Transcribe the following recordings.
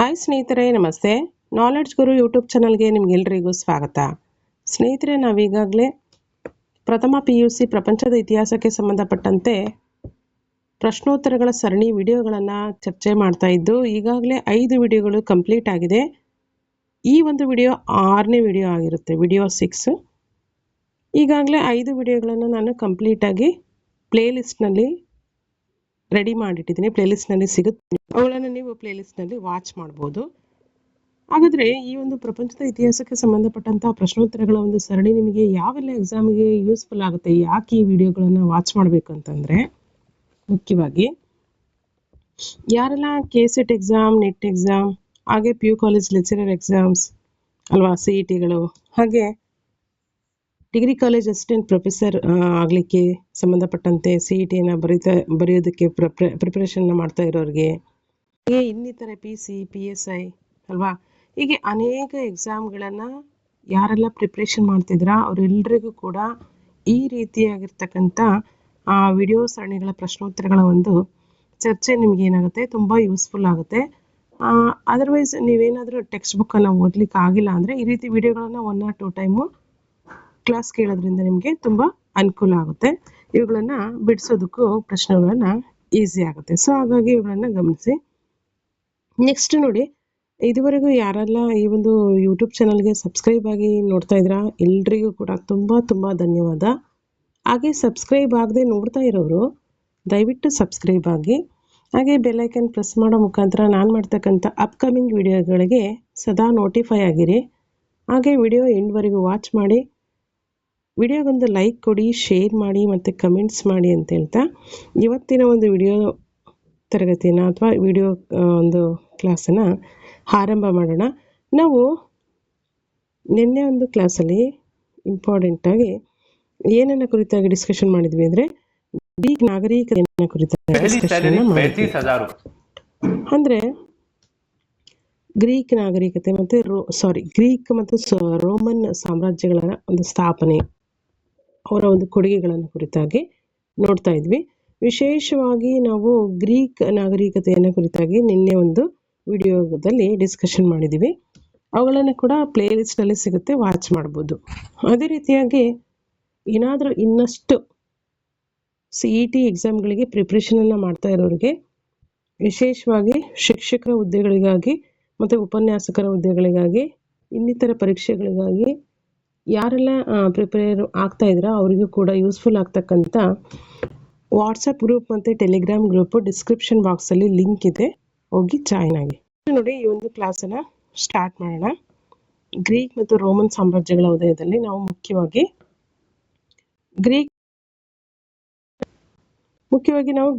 Hi ಸ್ನೇಹಿತರೆ, ನಮಸ್ತೆ. Knowledge ಗುರು YouTube ಚಾನಲ್ಗೆ ನಿಮಗೆಲ್ಲರಿಗೂ ಸ್ವಾಗತ. ಸ್ನೇಹಿತರೆ, ನಾವೀಗಾಗಲೇ ಪ್ರಥಮ PUC ಪ್ರಪಂಚದ ಇತಿಹಾಸಕ್ಕೆ ಸಂಬಂಧಪಟ್ಟಂತೆ ಪ್ರಶ್ನೋತ್ತರಗಳ ಸರಣಿ ವಿಡಿಯೋಗಳನ್ನು ಚರ್ಚೆ ಮಾಡ್ತಾ ಇದ್ದು, ಈಗಾಗಲೇ 5 ವಿಡಿಯೋಗಳು ಕಂಪ್ಲೀಟ್ ಆಗಿದೆ. ಈ ಒಂದು ವಿಡಿಯೋ 6ನೇ ವಿಡಿಯೋ ಆಗಿರುತ್ತೆ, ವಿಡಿಯೋ 6. ಈಗಾಗಲೇ 5 ವಿಡಿಯೋಗಳನ್ನು ನಾನು ಕಂಪ್ಲೀಟಾಗಿ ಪ್ಲೇಲಿಸ್ಟ್ನಲ್ಲಿ ರೆಡಿ ಮಾಡಿಟ್ಟಿದ್ದೀನಿ. ಪ್ಲೇಲಿಸ್ಟ್ನಲ್ಲಿ ಸಿಗುತ್ತೆ, ಅವುಗಳನ್ನು ನೀವು ಪ್ಲೇಲಿಸ್ಟ್ನಲ್ಲಿ ವಾಚ್ ಮಾಡ್ಬೋದು. ಹಾಗಾದರೆ ಈ ಒಂದು ಪ್ರಪಂಚದ ಇತಿಹಾಸಕ್ಕೆ ಸಂಬಂಧಪಟ್ಟಂತಹ ಪ್ರಶ್ನೋತ್ತರಗಳ ಒಂದು ಸರಣಿ ನಿಮಗೆ ಯಾವೆಲ್ಲ ಎಕ್ಸಾಮ್ಗೆ ಯೂಸ್ಫುಲ್ ಆಗುತ್ತೆ, ಯಾಕೆ ಈ ವಿಡಿಯೋಗಳನ್ನು ವಾಚ್ ಮಾಡಬೇಕು ಅಂತಂದರೆ, ಮುಖ್ಯವಾಗಿ ಯಾರೆಲ್ಲ KCET ಎಕ್ಸಾಮ್, ನೆಟ್ ಎಕ್ಸಾಮ್, ಹಾಗೆ PU ಕಾಲೇಜ್ ಲೆಕ್ಚರರ್ ಎಕ್ಸಾಮ್ಸ್ ಅಲ್ವಾ, CETಗಳು, ಹಾಗೆ ಡಿಗ್ರಿ ಕಾಲೇಜ್ ಅಸಿಸ್ಟೆಂಟ್ ಪ್ರೊಫೆಸರ್ ಆಗಲಿಕ್ಕೆ ಸಂಬಂಧಪಟ್ಟಂತೆ CETಯನ್ನು ಬರೆಯೋದಕ್ಕೆ ಪ್ರಿಪ್ರೇಷನ್ ಮಾಡ್ತಾ ಇರೋರಿಗೆ, ಹೀಗೆ ಇನ್ನಿತರ PC, PSI ಅಲ್ವಾ, ಹೀಗೆ ಅನೇಕ ಎಕ್ಸಾಮ್ಗಳನ್ನು ಯಾರೆಲ್ಲ ಪ್ರಿಪ್ರೇಷನ್ ಮಾಡ್ತಿದ್ರಾ ಅವರೆಲ್ಲರಿಗೂ ಕೂಡ ಈ ರೀತಿಯಾಗಿರ್ತಕ್ಕಂಥ ವಿಡಿಯೋ ಸರಣಿಗಳ ಪ್ರಶ್ನೋತ್ತರಗಳ ಒಂದು ಚರ್ಚೆ ನಿಮ್ಗೆ ಏನಾಗುತ್ತೆ, ತುಂಬ ಯೂಸ್ಫುಲ್ ಆಗುತ್ತೆ. ಅದರ್ವೈಸ್ ನೀವೇನಾದರೂ ಟೆಕ್ಸ್ಟ್ ಬುಕ್ಕನ್ನು ಓದಲಿಕ್ಕೆ ಆಗಿಲ್ಲ ಅಂದರೆ ಈ ರೀತಿ ವಿಡಿಯೋಗಳನ್ನು 1 or 2 ಟೈಮು ಕ್ಲಾಸ್ ಕೇಳೋದ್ರಿಂದ ನಿಮಗೆ ತುಂಬ ಅನುಕೂಲ ಆಗುತ್ತೆ. ಇವುಗಳನ್ನು ಬಿಡಿಸೋದಕ್ಕೂ ಪ್ರಶ್ನೆಗಳನ್ನು ಈಸಿ ಆಗುತ್ತೆ. ಸೊ ಹಾಗಾಗಿ ಇವುಗಳನ್ನು ಗಮನಿಸಿ. ನೆಕ್ಸ್ಟ್ ನೋಡಿ, ಇದುವರೆಗೂ ಯಾರೆಲ್ಲ ಈ ಒಂದು ಯೂಟ್ಯೂಬ್ ಚಾನಲ್ಗೆ ಸಬ್ಸ್ಕ್ರೈಬ್ ಆಗಿ ನೋಡ್ತಾ ಇದ್ದೀರಾ ಎಲ್ರಿಗೂ ಕೂಡ ತುಂಬ ಧನ್ಯವಾದ. ಹಾಗೆ ಸಬ್ಸ್ಕ್ರೈಬ್ ಆಗದೆ ನೋಡ್ತಾ ಇರೋರು ದಯವಿಟ್ಟು ಸಬ್ಸ್ಕ್ರೈಬ್ ಆಗಿ, ಹಾಗೆ ಬೆಲ್ಲೈಕನ್ ಪ್ರೆಸ್ ಮಾಡೋ ಮುಖಾಂತರ ನಾನು ಮಾಡ್ತಕ್ಕಂಥ ಅಪ್ಕಮಿಂಗ್ ವಿಡಿಯೋಗಳಿಗೆ ಸದಾ ನೋಟಿಫೈ ಆಗಿರಿ. ಹಾಗೆ ವಿಡಿಯೋ ಎಂಡ್ವರೆಗೂ ವಾಚ್ ಮಾಡಿ, ವಿಡಿಯೋಗೊಂದು ಲೈಕ್ ಕೊಡಿ, ಶೇರ್ ಮಾಡಿ ಮತ್ತು ಕಮೆಂಟ್ಸ್ ಮಾಡಿ ಅಂತ ಹೇಳ್ತಾ ಇವತ್ತಿನ ಒಂದು ವಿಡಿಯೋ ತರಗತಿಯನ್ನು ಅಥವಾ ವಿಡಿಯೋ ಒಂದು ಕ್ಲಾಸನ್ನು ಆರಂಭ ಮಾಡೋಣ. ನಾವು ನಿನ್ನೆ ಒಂದು ಕ್ಲಾಸಲ್ಲಿ ಇಂಪಾರ್ಟೆಂಟಾಗಿ ಏನನ್ನ ಕುರಿತಾಗಿ ಡಿಸ್ಕಷನ್ ಮಾಡಿದ್ವಿ ಅಂದರೆ ಗ್ರೀಕ್ ನಾಗರಿಕತೆಯನ್ನು ಕುರಿತಾಗಿ ಡಿಸ್ಕಷನ್ ಮಾಡಿದ್ವಿ. ಅಂದರೆ ಗ್ರೀಕ್ ನಾಗರಿಕತೆ ಮತ್ತು ಗ್ರೀಕ್ ಮತ್ತು ರೋಮನ್ ಸಾಮ್ರಾಜ್ಯಗಳ ಒಂದು ಸ್ಥಾಪನೆ, ಅವರ ಒಂದು ಕೊಡುಗೆಗಳನ್ನು ಕುರಿತಾಗಿ ನೋಡ್ತಾ ಇದ್ವಿ. ವಿಶೇಷವಾಗಿ ನಾವು ಗ್ರೀಕ್ ನಾಗರಿಕತೆಯನ್ನು ಕುರಿತಾಗಿ ನಿನ್ನೆ ಒಂದು ವಿಡಿಯೋದಲ್ಲಿ ಡಿಸ್ಕಷನ್ ಮಾಡಿದ್ದೀವಿ. ಅವುಗಳನ್ನು ಕೂಡ ಪ್ಲೇಲಿಸ್ಟ್ನಲ್ಲಿ ಸಿಗುತ್ತೆ, ವಾಚ್ ಮಾಡ್ಬೋದು. ಅದೇ ರೀತಿಯಾಗಿ ಏನಾದರೂ ಇನ್ನಷ್ಟು CET ಎಕ್ಸಾಮ್ಗಳಿಗೆ ಪ್ರಿಪ್ರೇಷನನ್ನು ಮಾಡ್ತಾ ಇರೋರಿಗೆ, ವಿಶೇಷವಾಗಿ ಶಿಕ್ಷಕರ ಹುದ್ದೆಗಳಿಗಾಗಿ ಮತ್ತು ಉಪನ್ಯಾಸಕರ ಹುದ್ದೆಗಳಿಗಾಗಿ, ಇನ್ನಿತರ ಪರೀಕ್ಷೆಗಳಿಗಾಗಿ ಯಾರೆಲ್ಲ ಪ್ರಿಪೇರ್ ಆಗ್ತಾ ಇದ್ದೀರಾ ಅವರಿಗೂ ಕೂಡ ಯೂಸ್ಫುಲ್ ಆಗ್ತಕ್ಕಂಥ ವಾಟ್ಸಪ್ ಗ್ರೂಪ್ ಮತ್ತು ಟೆಲಿಗ್ರಾಮ್ ಗ್ರೂಪು ಡಿಸ್ಕ್ರಿಪ್ಷನ್ ಬಾಕ್ಸಲ್ಲಿ ಲಿಂಕ್ ಇದೆ, ಹೋಗಿ ಜಾಯ್ನ್ ಆಗಿ. ನೋಡಿ, ಈ ಒಂದು ಕ್ಲಾಸನ್ನು ಸ್ಟಾರ್ಟ್ ಮಾಡೋಣ. ಗ್ರೀಕ್ ಮತ್ತು ರೋಮನ್ ಸಾಮ್ರಾಜ್ಯಗಳ ಉದಯದಲ್ಲಿ ನಾವು ಮುಖ್ಯವಾಗಿ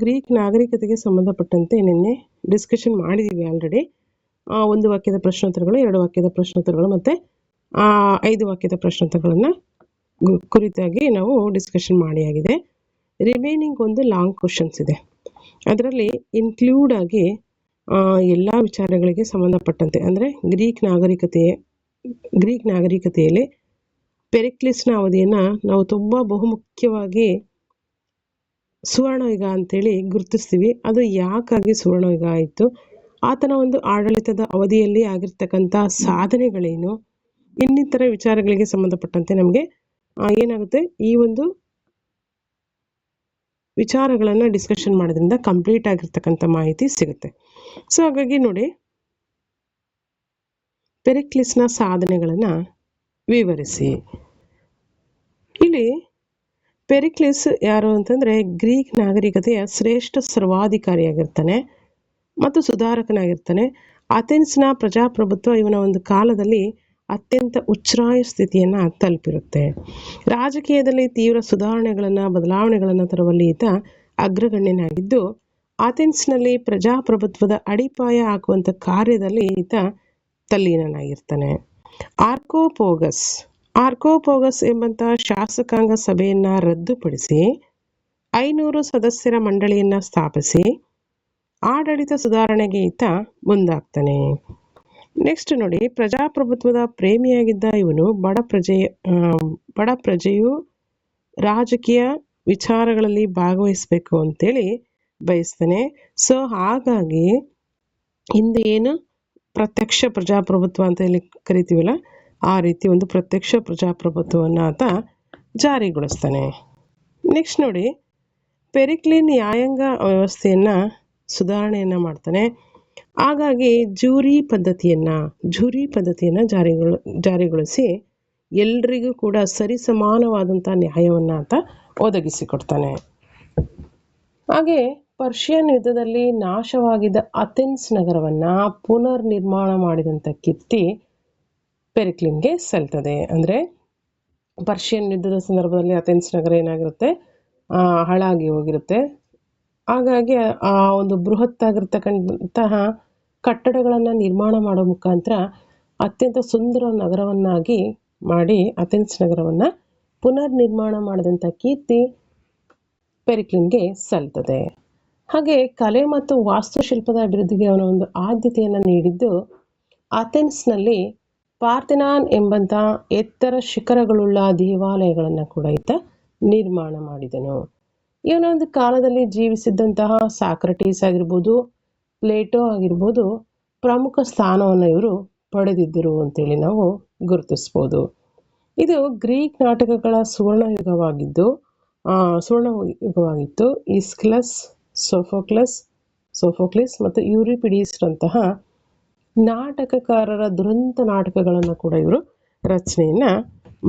ಗ್ರೀಕ್ ನಾಗರಿಕತೆಗೆ ಸಂಬಂಧಪಟ್ಟಂತೆ ನಿನ್ನೆ ಡಿಸ್ಕಷನ್ ಮಾಡಿದ್ದೀವಿ ಆಲ್ರೆಡಿ. 1 ವಾಕ್ಯದ ಪ್ರಶ್ನೋತ್ತರಗಳು, 2 ವಾಕ್ಯದ ಪ್ರಶ್ನೋತ್ತರಗಳು ಮತ್ತು 5 ವಾಕ್ಯದ ಪ್ರಶ್ನೋತ್ತರಗಳನ್ನು ಕುರಿತಾಗಿ ನಾವು ಡಿಸ್ಕಷನ್ ಮಾಡಿಯಾಗಿದೆ. ರಿಮೈನಿಂಗ್ ಒಂದು ಲಾಂಗ್ ಕ್ವಶನ್ಸ್ ಇದೆ, ಅದರಲ್ಲಿ ಇನ್ಕ್ಲೂಡ್ ಆಗಿ ಎಲ್ಲ ವಿಚಾರಗಳಿಗೆ ಸಂಬಂಧಪಟ್ಟಂತೆ, ಅಂದರೆ ಗ್ರೀಕ್ ನಾಗರಿಕತೆಯಲ್ಲಿ ಪೆರಿಕ್ಲಿಸ್ನ ಅವಧಿಯನ್ನು ನಾವು ತುಂಬ ಬಹುಮುಖ್ಯವಾಗಿ ಸುವರ್ಣಯುಗ ಅಂತೇಳಿ ಗುರುತಿಸ್ತೀವಿ. ಅದು ಯಾಕಾಗಿ ಸುವರ್ಣಯುಗ ಆಯಿತು, ಆತನ ಒಂದು ಆಡಳಿತದ ಅವಧಿಯಲ್ಲಿ ಆಗಿರ್ತಕ್ಕಂಥ ಸಾಧನೆಗಳೇನು, ಇನ್ನಿತರ ವಿಚಾರಗಳಿಗೆ ಸಂಬಂಧಪಟ್ಟಂತೆ ನಮಗೆ ಏನಾಗುತ್ತೆ, ಈ ಒಂದು ವಿಚಾರಗಳನ್ನು ಡಿಸ್ಕಷನ್ ಮಾಡೋದ್ರಿಂದ ಕಂಪ್ಲೀಟ್ ಆಗಿರ್ತಕ್ಕಂಥ ಮಾಹಿತಿ ಸಿಗುತ್ತೆ. ಸೊ ಹಾಗಾಗಿ ನೋಡಿ, ಪೆರಿಕ್ಲಿಸ್ನ ಸಾಧನೆಗಳನ್ನು ವಿವರಿಸಿ. ಇಲ್ಲಿ ಪೆರಿಕ್ಲಿಸ್ ಯಾರು ಅಂತಂದರೆ ಗ್ರೀಕ್ ನಾಗರಿಕತೆಯ ಶ್ರೇಷ್ಠ ಸರ್ವಾಧಿಕಾರಿಯಾಗಿರ್ತಾನೆ ಮತ್ತು ಸುಧಾರಕನಾಗಿರ್ತಾನೆ. ಅಥೆನ್ಸ್ನ ಪ್ರಜಾಪ್ರಭುತ್ವ ಇವನ ಒಂದು ಕಾಲದಲ್ಲಿ ಅತ್ಯಂತ ಉಚ್ಛ್ರಾಯ ಸ್ಥಿತಿಯನ್ನು ತಲುಪಿರುತ್ತೆ. ರಾಜಕೀಯದಲ್ಲಿ ತೀವ್ರ ಬದಲಾವಣೆಗಳನ್ನು ತರುವಲ್ಲಿ ಈತ ಅಗ್ರಗಣ್ಯನಾಗಿದ್ದು, ಅಥೆನ್ಸ್ನಲ್ಲಿ ಪ್ರಜಾಪ್ರಭುತ್ವದ ಅಡಿಪಾಯ ಹಾಕುವಂಥ ಕಾರ್ಯದಲ್ಲಿ ಈತ ತಲ್ಲೀನನಾಗಿರ್ತಾನೆ. ಆರ್ಕೋಪೋಗಸ್ ಎಂಬಂತಹ ಶಾಸಕಾಂಗ ಸಭೆಯನ್ನು ರದ್ದುಪಡಿಸಿ 500 ಸದಸ್ಯರ ಮಂಡಳಿಯನ್ನು ಸ್ಥಾಪಿಸಿ ಆಡಳಿತ ಸುಧಾರಣೆಗೆ ಈತ ಮುಂದಾಗ್ತಾನೆ. ನೆಕ್ಸ್ಟ್ ನೋಡಿ, ಪ್ರಜಾಪ್ರಭುತ್ವದ ಪ್ರೇಮಿಯಾಗಿದ್ದ ಇವನು ಬಡ ಪ್ರಜೆಯು ರಾಜಕೀಯ ವಿಚಾರಗಳಲ್ಲಿ ಭಾಗವಹಿಸಬೇಕು ಅಂತೇಳಿ ಬಯಸ್ತಾನೆ. ಸೊ ಹಾಗಾಗಿ ಹಿಂದೆ ಏನು ಪ್ರತ್ಯಕ್ಷ ಪ್ರಜಾಪ್ರಭುತ್ವ ಅಂತ ಹೇಳಿ ಕರಿತೀವಲ್ಲ, ಆ ರೀತಿ ಒಂದು ಪ್ರತ್ಯಕ್ಷ ಪ್ರಜಾಪ್ರಭುತ್ವವನ್ನು ಆತ ಜಾರಿಗೊಳಿಸ್ತಾನೆ. ನೆಕ್ಸ್ಟ್ ನೋಡಿ, ಪೆರಿಕ್ಲಿನ್ ನ್ಯಾಯಾಂಗ ವ್ಯವಸ್ಥೆಯನ್ನು ಸುಧಾರಣೆಯನ್ನು ಮಾಡ್ತಾನೆ. ಹಾಗಾಗಿ ಜೂರಿ ಪದ್ಧತಿಯನ್ನು ಜಾರಿಗೊಳಿಸಿ ಎಲ್ರಿಗೂ ಕೂಡ ಸರಿಸಮಾನವಾದಂಥ ನ್ಯಾಯವನ್ನು ಆತ ಒದಗಿಸಿಕೊಡ್ತಾನೆ. ಹಾಗೆ ಪರ್ಷಿಯನ್ ಯುದ್ಧದಲ್ಲಿ ನಾಶವಾಗಿದ್ದ ಅಥೆನ್ಸ್ ನಗರವನ್ನು ಪುನರ್ ನಿರ್ಮಾಣ ಮಾಡಿದಂಥ ಕೀರ್ತಿ ಪೆರಿಕ್ಲಿನ್ಗೆ ಸಲ್ತದೆ. ಅಂದರೆ ಪರ್ಷಿಯನ್ ಯುದ್ಧದ ಸಂದರ್ಭದಲ್ಲಿ ಅಥೆನ್ಸ್ ನಗರ ಏನಾಗಿರುತ್ತೆ, ಹಾಳಾಗಿ ಹೋಗಿರುತ್ತೆ. ಹಾಗಾಗಿ ಆ ಒಂದು ಬೃಹತ್ತಾಗಿರ್ತಕ್ಕಂತಹ ಕಟ್ಟಡಗಳನ್ನು ನಿರ್ಮಾಣ ಮಾಡೋ ಮುಖಾಂತರ ಅತ್ಯಂತ ಸುಂದರ ನಗರವನ್ನಾಗಿ ಮಾಡಿ ಅಥೆನ್ಸ್ ನಗರವನ್ನು ಪುನರ್ ನಿರ್ಮಾಣ ಮಾಡಿದಂಥ ಕೀರ್ತಿ ಪೆರಿಕ್ಲಿನ್ಗೆ ಸಲ್ತದೆ. ಹಾಗೆ ಕಲೆ ಮತ್ತು ವಾಸ್ತುಶಿಲ್ಪದ ಅಭಿವೃದ್ಧಿಗೆ ಅವನ ಒಂದು ಆದ್ಯತೆಯನ್ನು ನೀಡಿದ್ದು ಅಥೆನ್ಸ್ನಲ್ಲಿ ಪಾರ್ಥೆನಾನ್ ಎಂಬಂಥ ಎತ್ತರ ಶಿಖರಗಳುಳ್ಳ ದೇವಾಲಯಗಳನ್ನು ಕೂಡ ಈತ ನಿರ್ಮಾಣ ಮಾಡಿದನು. ಇವನ ಒಂದು ಕಾಲದಲ್ಲಿ ಜೀವಿಸಿದ್ದಂತಹ ಸಾಕ್ರಟೀಸ್ ಆಗಿರ್ಬೋದು, ಪ್ಲೇಟೋ ಆಗಿರ್ಬೋದು ಪ್ರಮುಖ ಸ್ಥಾನವನ್ನು ಇವರು ಪಡೆದಿದ್ದರು ಅಂತೇಳಿ ನಾವು ಗುರುತಿಸ್ಬೋದು. ಇದು ಗ್ರೀಕ್ ನಾಟಕಗಳ ಸುವರ್ಣಯುಗವಾಗಿತ್ತು. ಈಸ್ಕಿಲಸ್, ಸೋಫೋಕ್ಲಿಸ್ ಮತ್ತು ಯೂರಿಪಿಡೀಸ್ರಂತಹ ನಾಟಕಕಾರರ ದುರಂತ ನಾಟಕಗಳನ್ನು ಕೂಡ ಇವರು ರಚನೆಯನ್ನು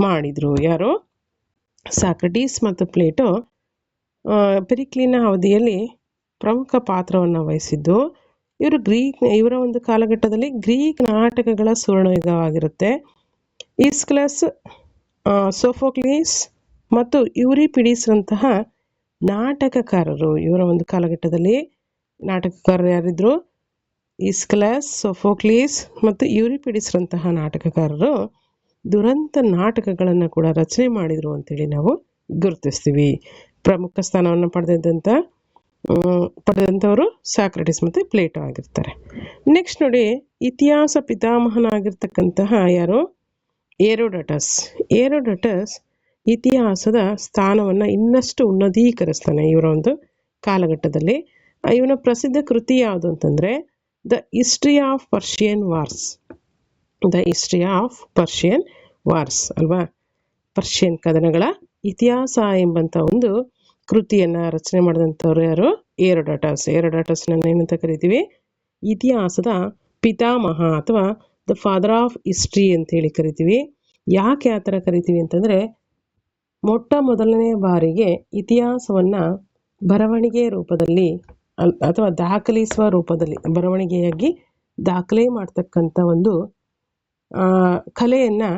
ಮಾಡಿದರು. ಯಾರು? ಸಾಕ್ರಟೀಸ್ ಮತ್ತು ಪ್ಲೇಟೋ ಪೆರಿಕ್ಲಿನ ಅವಧಿಯಲ್ಲಿ ಪ್ರಮುಖ ಪಾತ್ರವನ್ನು ವಹಿಸಿದ್ದು. ಇವರ ಒಂದು ಕಾಲಘಟ್ಟದಲ್ಲಿ ಗ್ರೀಕ್ ನಾಟಕಗಳ ಸುವರ್ಣಯುಗವಾಗಿರುತ್ತೆ. ಈಸ್ಕಿಲಸ್, ಸೋಫೋಕ್ಲಿಸ್ ಮತ್ತು ಯೂರಿಪಿಡೀಸ್ರಂತಹ ನಾಟಕಕಾರರು, ಇವರ ಒಂದು ಕಾಲಘಟ್ಟದಲ್ಲಿ ನಾಟಕಕಾರರು ಯಾರಿದ್ರು? ಈಸ್ಕಿಲಸ್, ಸೋಫೋಕ್ಲಿಸ್ ಮತ್ತು ಯೂರಿಪಿಡೀಸ್ರಂತಹ ನಾಟಕಕಾರರು ದುರಂತ ನಾಟಕಗಳನ್ನು ಕೂಡ ರಚನೆ ಮಾಡಿದರು ಅಂತೇಳಿ ನಾವು ಗುರುತಿಸ್ತೀವಿ. ಪ್ರಮುಖ ಸ್ಥಾನವನ್ನು ಪಡೆದಂಥವರು ಸಾಕ್ರಟಿಸ್ ಮತ್ತು ಪ್ಲೇಟೋ ಆಗಿರ್ತಾರೆ. ನೆಕ್ಸ್ಟ್ ನೋಡಿ, ಇತಿಹಾಸ ಪಿತಾಮಹನಾಗಿರ್ತಕ್ಕಂತಹ ಯಾರು? ಏರೋಡಟಸ್ ಇತಿಹಾಸದ ಸ್ಥಾನವನ್ನು ಇನ್ನಷ್ಟು ಉನ್ನತೀಕರಿಸ್ತಾನೆ ಇವರ ಒಂದು ಕಾಲಘಟ್ಟದಲ್ಲಿ. ಇವನ ಪ್ರಸಿದ್ಧ ಕೃತಿ ಯಾವುದು ಅಂತಂದರೆ the history of Persian wars ಅಲ್ವಾ? ಪರ್ಷಿಯನ್ ಕದನಗಳ ಇತಿಹಾಸ ಎಂಬಂಥ ಒಂದು ಕೃತಿಯನ್ನು ರಚನೆ ಮಾಡಿದಂಥವ್ರು ಯಾರು? ಏರೋಡಟಸ್ನನ್ನು ಏನಂತ ಕರಿತೀವಿ? ಇತಿಹಾಸದ ಪಿತಾಮಹ ಅಥವಾ ದ ಫಾದರ್ ಆಫ್ ಹಿಸ್ಟ್ರಿ ಅಂತೇಳಿ ಕರಿತೀವಿ. ಯಾಕೆ ಆ ಥರ ಕರಿತೀವಿ ಅಂತಂದರೆ, ಮೊದಲನೇ ಬಾರಿಗೆ ಇತಿಹಾಸವನ್ನು ಬರವಣಿಗೆ ರೂಪದಲ್ಲಿ ಅಥವಾ ದಾಖಲಿಸುವ ರೂಪದಲ್ಲಿ ಬರವಣಿಗೆಯಾಗಿ ದಾಖಲೆ ಮಾಡ್ತಕ್ಕಂಥ ಒಂದು ಕಲೆಯನ್ನು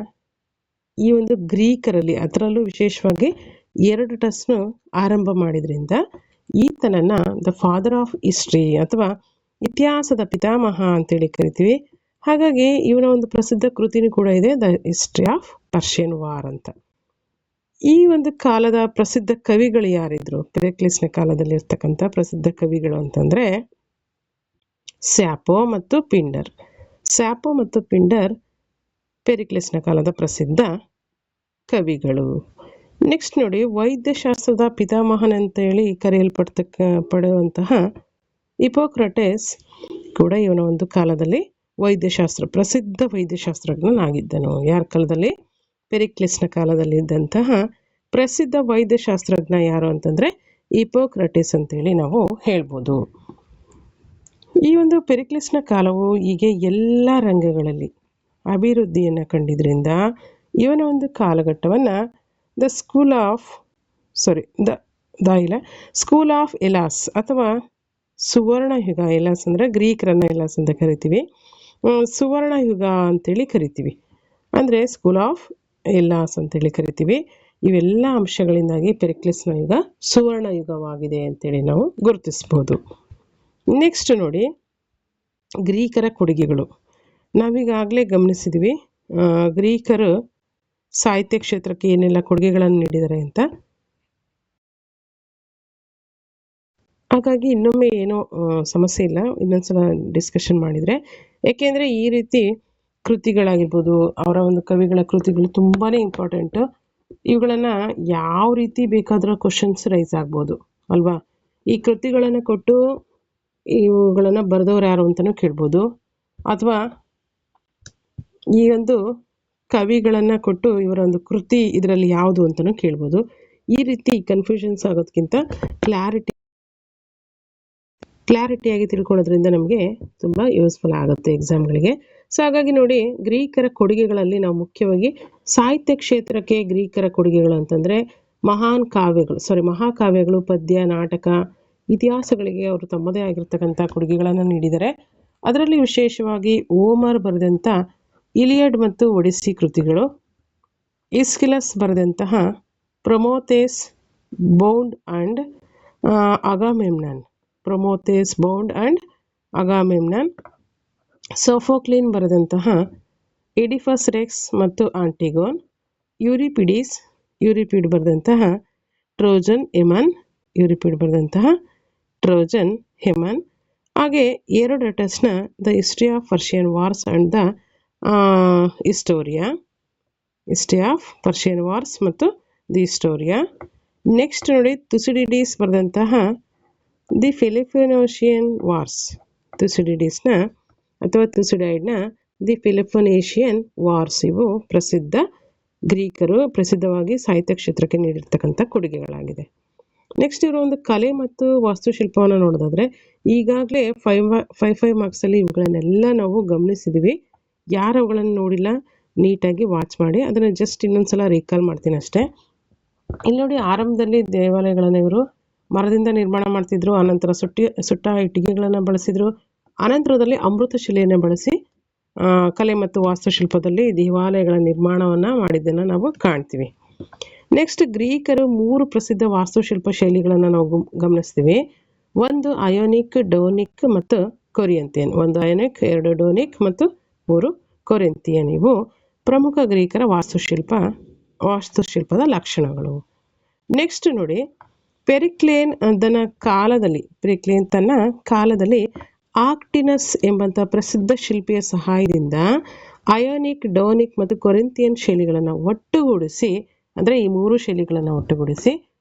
ಈ ಒಂದು ಗ್ರೀಕರಲ್ಲಿ, ಅದರಲ್ಲೂ ವಿಶೇಷವಾಗಿ ಏರೋಡಟಸ್ನು ಆರಂಭ ಮಾಡಿದ್ರಿಂದ ಈತನನ್ನು ದ ಫಾದರ್ ಆಫ್ ಹಿಸ್ಟ್ರಿ ಅಥವಾ ಇತಿಹಾಸದ ಪಿತಾಮಹ ಅಂತೇಳಿ ಕರಿತೀವಿ. ಹಾಗಾಗಿ ಇವನ ಒಂದು ಪ್ರಸಿದ್ಧ ಕೃತಿನೂ ಕೂಡ ಇದೆ, the history of Persian war ಅಂತ. ಈ ಒಂದು ಕಾಲದ ಪ್ರಸಿದ್ಧ ಕವಿಗಳು ಯಾರಿದ್ರು? ಪೆರಿಕ್ಲಿಸ್ನ ಕಾಲದಲ್ಲಿ ಇರ್ತಕ್ಕಂಥ ಪ್ರಸಿದ್ಧ ಕವಿಗಳು ಅಂತಂದರೆ ಸ್ಯಾಪೋ ಮತ್ತು ಪಿಂಡರ್ ಪೆರಿಕ್ಲಿಸ್ನ ಕಾಲದ ಪ್ರಸಿದ್ಧ ಕವಿಗಳು. ನೆಕ್ಸ್ಟ್ ನೋಡಿ, ವೈದ್ಯಶಾಸ್ತ್ರದ ಪಿತಾಮಹನಂತೇಳಿ ಪಡೆಯುವಂತಹ ಹಿಪೋಕ್ರಟಸ್ ಕೂಡ ಇವನ ಒಂದು ಕಾಲದಲ್ಲಿ ಪ್ರಸಿದ್ಧ ವೈದ್ಯಶಾಸ್ತ್ರಜ್ಞನಾಗಿದ್ದನು. ಯಾರ ಕಾಲದಲ್ಲಿ? ಪೆರಿಕ್ಲಿಸ್ನ ಕಾಲದಲ್ಲಿ ಇದ್ದಂತಹ ಪ್ರಸಿದ್ಧ ವೈದ್ಯಶಾಸ್ತ್ರಜ್ಞ ಯಾರು ಅಂತಂದರೆ ಹಿಪೋಕ್ರಟಸ್ ಅಂತೇಳಿ ನಾವು ಹೇಳ್ಬೋದು. ಈ ಒಂದು ಪೆರಿಕ್ಲಿಸ್ನ ಕಾಲವು ಹೀಗೆ ಎಲ್ಲ ರಂಗಗಳಲ್ಲಿ ಅಭಿವೃದ್ಧಿಯನ್ನು ಕಂಡಿದ್ರಿಂದ ಇವನ ಒಂದು ಕಾಲಘಟ್ಟವನ್ನು ಸ್ಕೂಲ್ ಆಫ್ ಎಲಾಸ್ ಅಥವಾ ಸುವರ್ಣಯುಗ, ಎಲಾಸ್ ಅಂದರೆ ಗ್ರೀಕರನ್ನ ಎಲಾಸ್ ಅಂತ ಕರಿತೀವಿ, ಸುವರ್ಣಯುಗ ಅಂತೇಳಿ ಕರಿತೀವಿ. ಅಂದರೆ ಸ್ಕೂಲ್ ಆಫ್ ಎಲಾಸ್ ಅಂತೇಳಿ ಕರಿತೀವಿ. ಇವೆಲ್ಲ ಅಂಶಗಳಿಂದಾಗಿ ಪೆರಿಕ್ಲಿಸ್ನ ಯುಗ ಸುವರ್ಣಯುಗವಾಗಿದೆ ಅಂತೇಳಿ ನಾವು ಗುರುತಿಸ್ಬೋದು. ನೆಕ್ಸ್ಟ್ ನೋಡಿ, ಗ್ರೀಕರ ಕೊಡುಗೆಗಳು. ನಾವೀಗಾಗಲೇ ಗಮನಿಸಿದ್ವಿ ಗ್ರೀಕರು ಸಾಹಿತ್ಯ ಕ್ಷೇತ್ರಕ್ಕೆ ಏನೆಲ್ಲ ಕೊಡುಗೆಗಳನ್ನು ನೀಡಿದ್ದಾರೆ ಅಂತ. ಹಾಗಾಗಿ ಇನ್ನೊಮ್ಮೆ ಏನೋ ಸಮಸ್ಯೆ ಇಲ್ಲ, ಇನ್ನೊಂದ್ಸಲ ಡಿಸ್ಕಷನ್ ಮಾಡಿದರೆ. ಏಕೆಂದರೆ ಈ ರೀತಿ ಕೃತಿಗಳಾಗಿರ್ಬೋದು, ಅವರ ಒಂದು ಕವಿಗಳ ಕೃತಿಗಳು ತುಂಬಾ ಇಂಪಾರ್ಟೆಂಟು. ಇವುಗಳನ್ನು ಯಾವ ರೀತಿ ಬೇಕಾದರೂ ಕ್ವಶನ್ಸ್ ರೈಸ್ ಆಗ್ಬೋದು ಅಲ್ವಾ? ಈ ಕೃತಿಗಳನ್ನು ಕೊಟ್ಟು ಇವುಗಳನ್ನು ಬರೆದವ್ರು ಯಾರು ಅಂತಲೂ ಕೇಳ್ಬೋದು. ಅಥವಾ ಈ ಒಂದು ಕವಿಗಳನ್ನು ಕೊಟ್ಟು ಇವರ ಒಂದು ಕೃತಿ ಇದರಲ್ಲಿ ಯಾವುದು ಅಂತಲೂ ಕೇಳ್ಬೋದು. ಈ ರೀತಿ ಕನ್ಫ್ಯೂಷನ್ಸ್ ಆಗೋದಕ್ಕಿಂತ ಕ್ಲಾರಿಟಿಯಾಗಿ ತಿಳ್ಕೊಳ್ಳೋದ್ರಿಂದ ನಮಗೆ ತುಂಬ ಯೂಸ್ಫುಲ್ ಆಗುತ್ತೆ ಎಕ್ಸಾಮ್ಗಳಿಗೆ. ಸೊ ಹಾಗಾಗಿ ನೋಡಿ, ಗ್ರೀಕರ ಕೊಡುಗೆಗಳಲ್ಲಿ ನಾವು ಮುಖ್ಯವಾಗಿ ಸಾಹಿತ್ಯ ಕ್ಷೇತ್ರಕ್ಕೆ ಗ್ರೀಕರ ಕೊಡುಗೆಗಳು ಅಂತಂದರೆ ಮಹಾಕಾವ್ಯಗಳು, ಪದ್ಯ, ನಾಟಕ, ಇತಿಹಾಸಗಳಿಗೆ ಅವರು ತಮ್ಮದೇ ಆಗಿರ್ತಕ್ಕಂಥ ಕೊಡುಗೆಗಳನ್ನು ನೀಡಿದ್ದಾರೆ. ಅದರಲ್ಲಿ ವಿಶೇಷವಾಗಿ ಹೋಮರ್ ಬರೆದಂಥ ಇಲಿಯಡ್ ಮತ್ತು ಒಡಿಸ್ಸಿ ಕೃತಿಗಳು, ಈಸ್ಕಿಲಸ್ ಬರೆದಂತಹ ಪ್ರೊಮೋಥೆಸ್ ಬೌಂಡ್ ಅಂಡ್ ಅಗಾಮೆಮ್ನಾನ್, ಸೋಫೋಕ್ಲಿನ್ ಬರೆದಂತಹ ಎಡಿಫಸ್ ರೆಕ್ಸ್ ಮತ್ತು ಆಂಟಿಗೋನ್, ಯೂರಿಪಿಡ್ ಬರೆದಂತಹ ಟ್ರೋಜನ್ ಹೆಮನ್, ಹಾಗೆ ಹೆರೋಡಟಸ್ನ the history of Persian wars and the history of Persian wars ಮತ್ತು ದಿ ಹಿಸ್ಟೋರಿಯಾ. ನೆಕ್ಸ್ಟ್ ನೋಡಿ, ತುಸಿಡಿಡೀಸ್ ಬರೆದಂತಹ ದಿ ಫಿಲಿಪೊನೇಷಿಯನ್ ವಾರ್ಸ್, ತುಸಿಡೈಡ್ನ ದಿ ಫಿಲಿಪೊನೇಷಿಯನ್ ವಾರ್ಸ್. ಇವು ಗ್ರೀಕರು ಪ್ರಸಿದ್ಧವಾಗಿ ಸಾಹಿತ್ಯ ಕ್ಷೇತ್ರಕ್ಕೆ ನೀಡಿರ್ತಕ್ಕಂಥ ಕೊಡುಗೆಗಳಾಗಿದೆ. ನೆಕ್ಸ್ಟ್ ಇವರು ಒಂದು ಕಲೆ ಮತ್ತು ವಾಸ್ತುಶಿಲ್ಪವನ್ನು ನೋಡೋದಾದ್ರೆ, ಈಗಾಗಲೇ 5 ಮಾರ್ಕ್ಸಲ್ಲಿ ಇವುಗಳನ್ನೆಲ್ಲ ನಾವು ಗಮನಿಸಿದ್ದೀವಿ. ಯಾರು ಅವುಗಳನ್ನು ನೋಡಿಲ್ಲ ನೀಟಾಗಿ ವಾಚ್ ಮಾಡಿ, ಅದನ್ನು ಜಸ್ಟ್ ಇನ್ನೊಂದ್ಸಲ ರೀಕಾಲ್ ಮಾಡ್ತೀನಿ ಅಷ್ಟೇ. ಇಲ್ಲಿ ನೋಡಿ, ಆರಂಭದಲ್ಲಿ ದೇವಾಲಯಗಳನ್ನು ಇವರು ಮರದಿಂದ ನಿರ್ಮಾಣ ಮಾಡ್ತಿದ್ರು, ಆನಂತರ ಸುಟ್ಟ ಇಟ್ಟಿಗೆಗಳನ್ನು ಬಳಸಿದ್ರು, ಅನಂತರದಲ್ಲಿ ಅಮೃತ ಶಿಲೆಯನ್ನು ಬಳಸಿ ಕಲೆ ಮತ್ತು ವಾಸ್ತುಶಿಲ್ಪದಲ್ಲಿ ದೇವಾಲಯಗಳ ನಿರ್ಮಾಣವನ್ನು ಮಾಡಿದ್ದನ್ನು ನಾವು ಕಾಣ್ತೀವಿ. ನೆಕ್ಸ್ಟ್, ಗ್ರೀಕರು 3 ಪ್ರಸಿದ್ಧ ವಾಸ್ತುಶಿಲ್ಪ ಶೈಲಿಗಳನ್ನು ನಾವು ಗಮನಿಸ್ತೀವಿ. ಒಂದು ಅಯೋನಿಕ್, ಡೋನಿಕ್ ಮತ್ತು ಕೊರಿಂಥಿಯನ್. 1 ಅಯೋನಿಕ್, 2 ಡೋನಿಕ್ ಮತ್ತು 3 ಕೊರಿಂಥಿಯನ್. ಇವು ಪ್ರಮುಖ ಗ್ರೀಕರ ವಾಸ್ತುಶಿಲ್ಪದ ಲಕ್ಷಣಗಳು. ನೆಕ್ಸ್ಟ್ ನೋಡಿ, ಪೆರಿಕ್ಲೇನ್ ತನ್ನ ಕಾಲದಲ್ಲಿ ಆಕ್ಟಿನಸ್ ಎಂಬಂಥ ಪ್ರಸಿದ್ಧ ಶಿಲ್ಪಿಯ ಸಹಾಯದಿಂದ ಅಯೋನಿಕ್, ಡೋನಿಕ್ ಮತ್ತು ಕೊರಿಂಥಿಯನ್ ಶೈಲಿಗಳನ್ನು ಒಟ್ಟುಗೂಡಿಸಿ, ಅಂದರೆ ಈ 3 ಶೈಲಿಗಳನ್ನು ಒಟ್ಟುಗೂಡಿಸಿ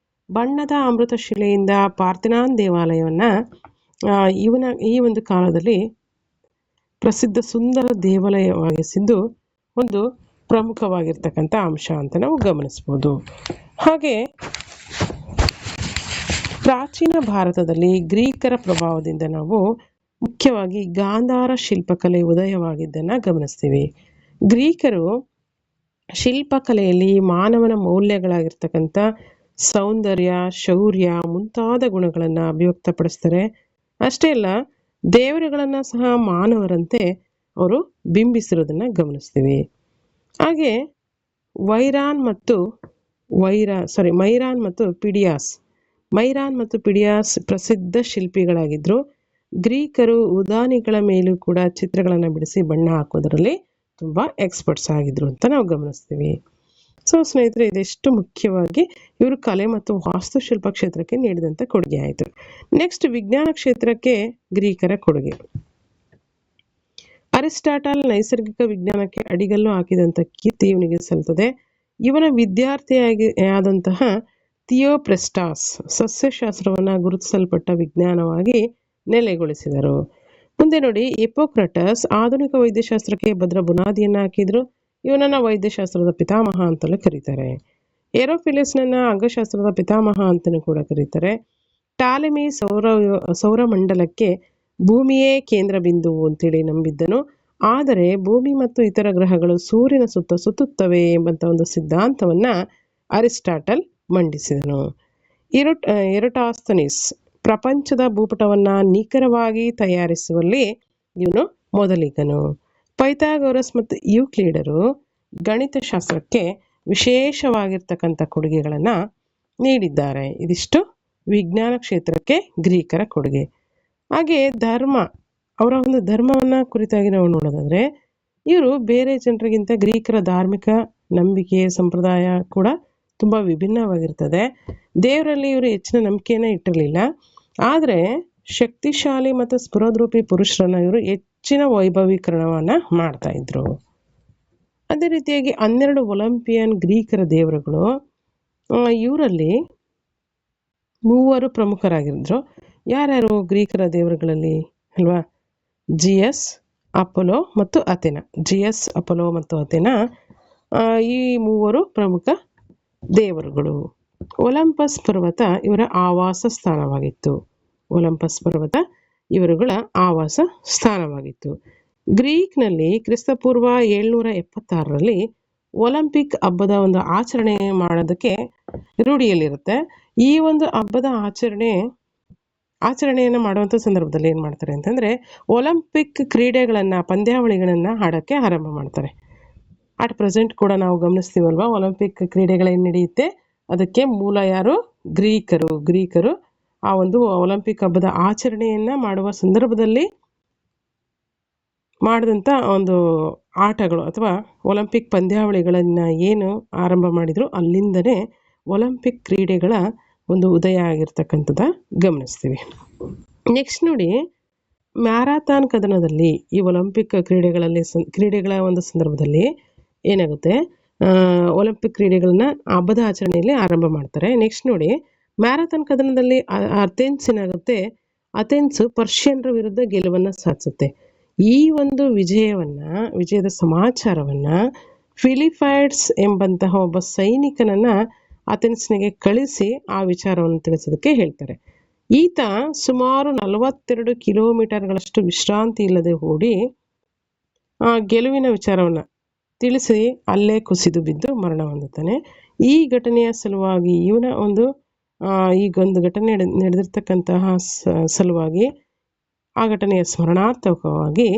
ಬಣ್ಣದ ಅಮೃತ ಶಿಲೆಯಿಂದ ಪಾರ್ಥೆನಾನ್ ದೇವಾಲಯವನ್ನು ಈ ಒಂದು ಕಾಲದಲ್ಲಿ ಪ್ರಸಿದ್ಧ ಸುಂದರ ದೇವಾಲಯವಾಗಿಸಿದ್ದು ಒಂದು ಪ್ರಮುಖವಾಗಿರ್ತಕ್ಕಂಥ ಅಂಶ ಅಂತ ನಾವು ಗಮನಿಸ್ಬೋದು. ಹಾಗೆ ಪ್ರಾಚೀನ ಭಾರತದಲ್ಲಿ ಗ್ರೀಕರ ಪ್ರಭಾವದಿಂದ ನಾವು ಮುಖ್ಯವಾಗಿ ಗಾಂಧಾರ ಶಿಲ್ಪಕಲೆ ಉದಯವಾಗಿದ್ದನ್ನು ಗಮನಿಸ್ತೀವಿ. ಗ್ರೀಕರು ಶಿಲ್ಪಕಲೆಯಲ್ಲಿ ಮಾನವನ ಮೌಲ್ಯಗಳಾಗಿರ್ತಕ್ಕಂಥ ಸೌಂದರ್ಯ, ಶೌರ್ಯ ಮುಂತಾದ ಗುಣಗಳನ್ನು ಅಭಿವ್ಯಕ್ತಪಡಿಸ್ತಾರೆ. ಅಷ್ಟೇ ಅಲ್ಲ, ದೇವರುಗಳನ್ನು ಸಹ ಮಾನವರಂತೆ ಅವರು ಬಿಂಬಿಸಿರೋದನ್ನು ಗಮನಿಸ್ತೀವಿ. ಹಾಗೆ ಮೈರಾನ್ ಮತ್ತು ಪಿಡಿಯಾಸ್ ಪ್ರಸಿದ್ಧ ಶಿಲ್ಪಿಗಳಾಗಿದ್ದರು. ಗ್ರೀಕರು ಉದಾನಿಗಳ ಮೇಲೂ ಕೂಡ ಚಿತ್ರಗಳನ್ನು ಬಿಡಿಸಿ ಬಣ್ಣ ಹಾಕೋದರಲ್ಲಿ ತುಂಬ ಎಕ್ಸ್ಪರ್ಟ್ಸ್ ಆಗಿದ್ರು ಅಂತ ನಾವು ಗಮನಿಸ್ತೀವಿ. ಸೊ ಸ್ನೇಹಿತರೆ, ಇದೆಷ್ಟು ಮುಖ್ಯವಾಗಿ ಇವರು ಕಲೆ ಮತ್ತು ವಾಸ್ತುಶಿಲ್ಪ ಕ್ಷೇತ್ರಕ್ಕೆ ನೀಡಿದಂಥ ಕೊಡುಗೆ ಆಯಿತು. ನೆಕ್ಸ್ಟ್, ವಿಜ್ಞಾನ ಕ್ಷೇತ್ರಕ್ಕೆ ಗ್ರೀಕರ ಕೊಡುಗೆ. ಅರಿಸ್ಟಾಟಲ್ ನೈಸರ್ಗಿಕ ವಿಜ್ಞಾನಕ್ಕೆ ಅಡಿಗಲ್ಲು ಹಾಕಿದಂಥ ಕೀರ್ತಿ ಇವನಿಗೆ ಸಲ್ತದೆ. ಇವನ ವಿದ್ಯಾರ್ಥಿಯಾದಂತಹ ಥಿಯೋಪ್ರೆಸ್ಟಾಸ್ ಸಸ್ಯಶಾಸ್ತ್ರವನ್ನು ಗುರುತಿಸಲ್ಪಟ್ಟ ವಿಜ್ಞಾನವಾಗಿ ನೆಲೆಗೊಳಿಸಿದರು. ಮುಂದೆ ನೋಡಿ, ಹಿಪ್ಪೋಕ್ರಟಸ್ ಆಧುನಿಕ ವೈದ್ಯಶಾಸ್ತ್ರಕ್ಕೆ ಭದ್ರ ಬುನಾದಿಯನ್ನು ಹಾಕಿದ್ರು. ಇವನನ್ನು ವೈದ್ಯಶಾಸ್ತ್ರದ ಪಿತಾಮಹ ಅಂತಲೂ ಕರೀತಾರೆ. ಏರೋಫಿಲಿಸ್ನನ್ನ ಅಂಗಶಾಸ್ತ್ರದ ಪಿತಾಮಹ ಅಂತಲೂ ಕೂಡ ಕರೀತಾರೆ. ಟಾಲೆಮಿ ಸೌರಮಂಡಲಕ್ಕೆ ಭೂಮಿಯೇ ಕೇಂದ್ರ ಬಿಂದುವು ಅಂತೇಳಿ ನಂಬಿದ್ದನು. ಆದರೆ ಭೂಮಿ ಮತ್ತು ಇತರ ಗ್ರಹಗಳು ಸೂರ್ಯನ ಸುತ್ತ ಸುತ್ತುತ್ತವೆ ಎಂಬಂಥ ಒಂದು ಸಿದ್ಧಾಂತವನ್ನು ಅರಿಸ್ಟಾಟಲ್ ಮಂಡಿಸಿದನು. ಎರಾಟೋಸ್ಥೆನೀಸ್ ಪ್ರಪಂಚದ ಭೂಪಟವನ್ನು ನಿಖರವಾಗಿ ತಯಾರಿಸುವಲ್ಲಿ ಇವನು ಮೊದಲಿಗನು. ಪೈಥಾಗೋರಸ್ ಮತ್ತು ಯೂಕ್ಲಿಡರು ಗಣಿತಶಾಸ್ತ್ರಕ್ಕೆ ವಿಶೇಷವಾಗಿರ್ತಕ್ಕಂಥ ಕೊಡುಗೆಗಳನ್ನು ನೀಡಿದ್ದಾರೆ. ಇದಿಷ್ಟು ವಿಜ್ಞಾನ ಕ್ಷೇತ್ರಕ್ಕೆ ಗ್ರೀಕರ ಕೊಡುಗೆ. ಹಾಗೆ ಅವರ ಒಂದು ಧರ್ಮವನ್ನು ಕುರಿತಾಗಿ ನಾವು ನೋಡೋದಾದರೆ, ಇವರು ಬೇರೆ ಜನರಿಗಿಂತ ಗ್ರೀಕರ ಧಾರ್ಮಿಕ ನಂಬಿಕೆ ಸಂಪ್ರದಾಯ ಕೂಡ ತುಂಬ ವಿಭಿನ್ನವಾಗಿರ್ತದೆ. ದೇವರಲ್ಲಿ ಇವರು ಹೆಚ್ಚಿನ ನಂಬಿಕೆಯನ್ನು ಇಟ್ಟಿರಲಿಲ್ಲ. ಆದರೆ ಶಕ್ತಿಶಾಲಿ ಮತ್ತು ಸ್ಫುರದ್ರೂಪಿ ಪುರುಷರನ್ನು ಇವರು ಹೆಚ್ಚಿನ ವೈಭವೀಕರಣವನ್ನು ಮಾಡ್ತಾ ಇದ್ರು. ಅದೇ ರೀತಿಯಾಗಿ 12 ಒಲಿಂಪಿಯನ್ ಗ್ರೀಕರ ದೇವರುಗಳು, ಇವರಲ್ಲಿ 3 ಪ್ರಮುಖರಾಗಿದ್ರು. ಯಾರ್ಯಾರು ಗ್ರೀಕರ ದೇವರುಗಳಲ್ಲಿ ಅಲ್ವಾ? ಜಿಯಸ್, ಅಪೋಲೋ ಮತ್ತು ಅಥೆನಾ, ಜಿಯಸ್, ಅಪೋಲೋ ಮತ್ತು ಅಥೆನಾ ಈ ಮೂವರು ಪ್ರಮುಖ ದೇವರುಗಳು. ಒಲಂಪಸ್ ಪರ್ವತ ಇವರ ಆವಾಸ ಸ್ಥಾನವಾಗಿತ್ತು. ಒಲಂಪಸ್ ಪರ್ವತ ಇವರುಗಳ ಆವಾಸ ಸ್ಥಾನವಾಗಿತ್ತು. ಗ್ರೀಕ್ನಲ್ಲಿ ಕ್ರಿಸ್ತಪೂರ್ವ 776ರಲ್ಲಿ ಒಲಿಂಪಿಕ್ ಹಬ್ಬದ ಒಂದು ಆಚರಣೆ ಮಾಡೋದಕ್ಕೆ ರೂಢಿಯಲ್ಲಿರುತ್ತೆ. ಈ ಒಂದು ಹಬ್ಬದ ಆಚರಣೆಯನ್ನು ಮಾಡುವಂಥ ಸಂದರ್ಭದಲ್ಲಿ ಏನು ಮಾಡ್ತಾರೆ ಅಂತಂದರೆ ಒಲಿಂಪಿಕ್ ಕ್ರೀಡೆಗಳನ್ನು, ಪಂದ್ಯಾವಳಿಗಳನ್ನು ಆಡೋಕ್ಕೆ ಆರಂಭ ಮಾಡ್ತಾರೆ. ಅಟ್ ಪ್ರೆಸೆಂಟ್ ಕೂಡ ನಾವು ಗಮನಿಸ್ತೀವಲ್ವ, ಒಲಿಂಪಿಕ್ ಕ್ರೀಡೆಗಳೇನು ನಡೆಯುತ್ತೆ ಅದಕ್ಕೆ ಮೂಲ ಯಾರು? ಗ್ರೀಕರು ಆ ಒಂದು ಒಲಿಂಪಿಕ್ ಹಬ್ಬದ ಆಚರಣೆಯನ್ನು ಮಾಡುವ ಸಂದರ್ಭದಲ್ಲಿ ಮಾಡಿದಂಥ ಒಂದು ಆಟಗಳು ಅಥವಾ ಒಲಿಂಪಿಕ್ ಪಂದ್ಯಾವಳಿಗಳನ್ನು ಏನು ಆರಂಭ ಮಾಡಿದ್ರು ಅಲ್ಲಿಂದನೇ ಒಲಿಂಪಿಕ್ ಕ್ರೀಡೆಗಳ ಒಂದು ಉದಯ ಆಗಿರ್ತಕ್ಕಂಥದ್ದು ಗಮನಿಸ್ತೀವಿ. ನೆಕ್ಸ್ಟ್ ನೋಡಿ, ಮ್ಯಾರಥಾನ್ ಕದನದಲ್ಲಿ ಈ ಒಲಿಂಪಿಕ್ ಕ್ರೀಡೆಗಳ ಒಂದು ಸಂದರ್ಭದಲ್ಲಿ ಏನಾಗುತ್ತೆ, ಒಲಿಂಪಿಕ್ ಕ್ರೀಡೆಗಳನ್ನ ಹಬ್ಬದ ಆಚರಣೆಯಲ್ಲಿ ಆರಂಭ ಮಾಡ್ತಾರೆ. ನೆಕ್ಸ್ಟ್ ನೋಡಿ, ಮ್ಯಾರಥಾನ್ ಕದನದಲ್ಲಿ ಅಥೆನ್ಸ್ ಏನಾಗುತ್ತೆ, ಅಥೆನ್ಸ್ ಪರ್ಷಿಯನ್ರ ವಿರುದ್ಧ ಗೆಲುವನ್ನು ಸಾಧಿಸುತ್ತೆ. ಈ ಒಂದು ವಿಜಯದ ಸಮಾಚಾರವನ್ನ ಫಿಲಿಫೈಡ್ಸ್ ಎಂಬಂತಹ ಒಬ್ಬ ಸೈನಿಕನನ್ನ ಅಥೆನ್ಸ್ನಿಗೆ ಕಳಿಸಿ ಆ ವಿಚಾರವನ್ನು ತಿಳಿಸೋದಕ್ಕೆ ಹೇಳ್ತಾರೆ. ಈತ ಸುಮಾರು 42 ಕಿಲೋಮೀಟರ್ಗಳಷ್ಟು ವಿಶ್ರಾಂತಿ ಇಲ್ಲದೆ ಓಡಿ ಆ ಗೆಲುವಿನ ವಿಚಾರವನ್ನು ತಿಳಿಸಿ ಅಲ್ಲೇ ಕುಸಿದು ಬಿದ್ದು ಮರಣ ಹೊಂದುತ್ತಾನೆ. ಈ ಘಟನೆಯ ಸಲುವಾಗಿ ಈಗೊಂದು ಘಟನೆ ನಡೆದಿರ್ತಕ್ಕಂತಹ ಸಲುವಾಗಿ ಆ ಘಟನೆಯ ಸ್ಮರಣಾರ್ಥಕವಾಗಿ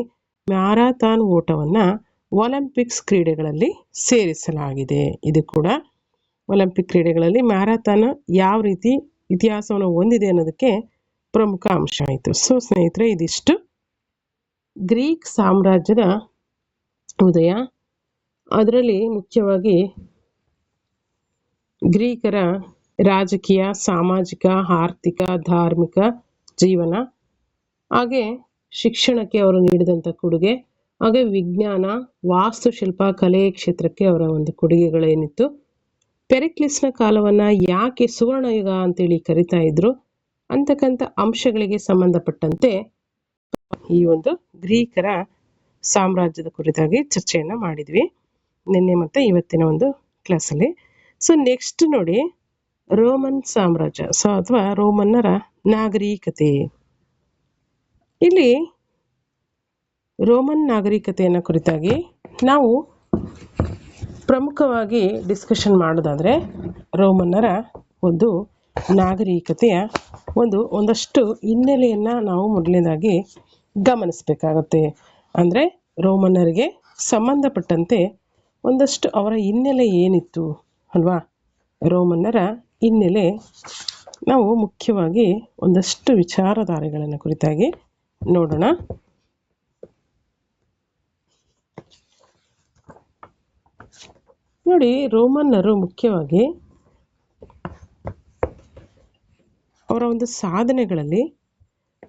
ಮ್ಯಾರಥಾನ್ ಓಟವನ್ನು ಒಲಿಂಪಿಕ್ಸ್ ಕ್ರೀಡೆಗಳಲ್ಲಿ ಸೇರಿಸಲಾಗಿದೆ. ಇದು ಕೂಡ ಒಲಿಂಪಿಕ್ ಕ್ರೀಡೆಗಳಲ್ಲಿ ಮ್ಯಾರಥಾನ್ ಯಾವ ರೀತಿ ಇತಿಹಾಸವನ್ನು ಹೊಂದಿದೆ ಅನ್ನೋದಕ್ಕೆ ಪ್ರಮುಖ ಅಂಶ ಆಯಿತು. ಸೊ ಸ್ನೇಹಿತರೆ, ಇದಿಷ್ಟು ಗ್ರೀಕ್ ಸಾಮ್ರಾಜ್ಯದ ಉದಯ. ಅದರಲ್ಲಿ ಮುಖ್ಯವಾಗಿ ಗ್ರೀಕರ ರಾಜಕೀಯ, ಸಾಮಾಜಿಕ, ಆರ್ಥಿಕ, ಧಾರ್ಮಿಕ ಜೀವನ, ಹಾಗೆ ಶಿಕ್ಷಣಕ್ಕೆ ಅವರು ನೀಡಿದಂಥ ಕೊಡುಗೆ, ಹಾಗೆ ವಿಜ್ಞಾನ, ವಾಸ್ತುಶಿಲ್ಪ, ಕಲೆ ಕ್ಷೇತ್ರಕ್ಕೆ ಅವರ ಒಂದು ಕೊಡುಗೆಗಳೇನಿತ್ತು, ಪೆರಿಕ್ಲಿಸ್ನ ಕಾಲವನ್ನು ಯಾಕೆ ಸುವರ್ಣಯುಗ ಅಂತೇಳಿ ಕರಿತಾ ಇದ್ರು ಅಂತಕ್ಕಂಥ ಅಂಶಗಳಿಗೆ ಸಂಬಂಧಪಟ್ಟಂತೆ ಈ ಒಂದು ಗ್ರೀಕರ ಸಾಮ್ರಾಜ್ಯದ ಕುರಿತಾಗಿ ಚರ್ಚೆಯನ್ನು ಮಾಡಿದ್ವಿ ನಿನ್ನೆ ಮತ್ತು ಇವತ್ತಿನ ಒಂದು ಕ್ಲಾಸಲ್ಲಿ. ಸೊ ನೆಕ್ಸ್ಟ್ ನೋಡಿ, ರೋಮನ್ ಸಾಮ್ರಾಜ್ಯ ಅಥವಾ ರೋಮನ್ನರ ನಾಗರಿಕತೆ. ಇಲ್ಲಿ ರೋಮನ್ ನಾಗರಿಕತೆಯನ್ನು ಕುರಿತಾಗಿ ನಾವು ಪ್ರಮುಖವಾಗಿ ಡಿಸ್ಕಷನ್ ಮಾಡೋದಾದರೆ ರೋಮನ್ನರ ಒಂದು ನಾಗರಿಕತೆಯ ಒಂದಷ್ಟು ಹಿನ್ನೆಲೆಯನ್ನು ನಾವು ಮೊದಲನೇದಾಗಿ ಗಮನಿಸಬೇಕಾಗತ್ತೆ. ಅಂದರೆ ರೋಮನ್ನರಿಗೆ ಸಂಬಂಧಪಟ್ಟಂತೆ ಒಂದಷ್ಟು ಅವರ ಹಿನ್ನೆಲೆ ಏನಿತ್ತು ಅಲ್ವಾ? ರೋಮನ್ನರ ಹಿನ್ನೆಲೆ ನಾವು ಮುಖ್ಯವಾಗಿ ಒಂದಷ್ಟು ವಿಚಾರಧಾರೆಗಳನ್ನು ಕುರಿತಾಗಿ ನೋಡೋಣ. ನೋಡಿ, ರೋಮನ್ನರು ಮುಖ್ಯವಾಗಿ ಅವರ ಒಂದು ಸಾಧನೆಗಳಲ್ಲಿ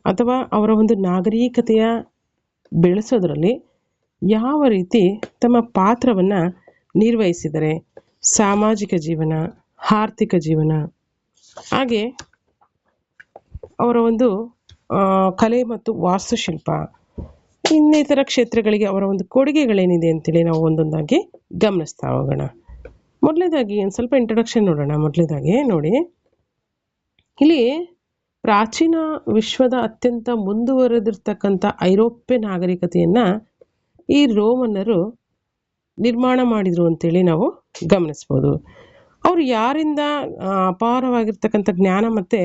ಅಥವಾ ಅವರ ಒಂದು ನಾಗರಿಕತೆಯ ಬೆಳೆಸೋದ್ರಲ್ಲಿ ಯಾವ ರೀತಿ ತಮ್ಮ ಪಾತ್ರವನ್ನು ನಿರ್ವಹಿಸಿದರೆ, ಸಾಮಾಜಿಕ ಜೀವನ, ಆರ್ಥಿಕ ಜೀವನ, ಹಾಗೆ ಅವರ ಒಂದು ಕಲೆ ಮತ್ತು ವಾಸ್ತುಶಿಲ್ಪ, ಇನ್ನಿತರ ಕ್ಷೇತ್ರಗಳಿಗೆ ಅವರ ಒಂದು ಕೊಡುಗೆಗಳೇನಿದೆ ಅಂತೇಳಿ ನಾವು ಒಂದೊಂದಾಗಿ ಗಮನಿಸ್ತಾ ಹೋಗೋಣ. ಮೊದಲನೇದಾಗಿ ಒಂದು ಸ್ವಲ್ಪ ಇಂಟ್ರೊಡಕ್ಷನ್ ನೋಡೋಣ. ಮೊದಲನೇದಾಗಿ ನೋಡಿ, ಇಲ್ಲಿ ಪ್ರಾಚೀನ ವಿಶ್ವದ ಅತ್ಯಂತ ಮುಂದುವರೆದಿರ್ತಕ್ಕಂಥ ಐರೋಪ್ಯ ನಾಗರಿಕತೆಯನ್ನು ಈ ರೋಮನ್ನರು ನಿರ್ಮಾಣ ಮಾಡಿದರು ಅಂತೇಳಿ ನಾವು ಗಮನಿಸ್ಬೋದು. ಅವರು ಯಾರಿಂದ ಅಪಾರವಾಗಿರ್ತಕ್ಕಂಥ ಜ್ಞಾನ ಮತ್ತು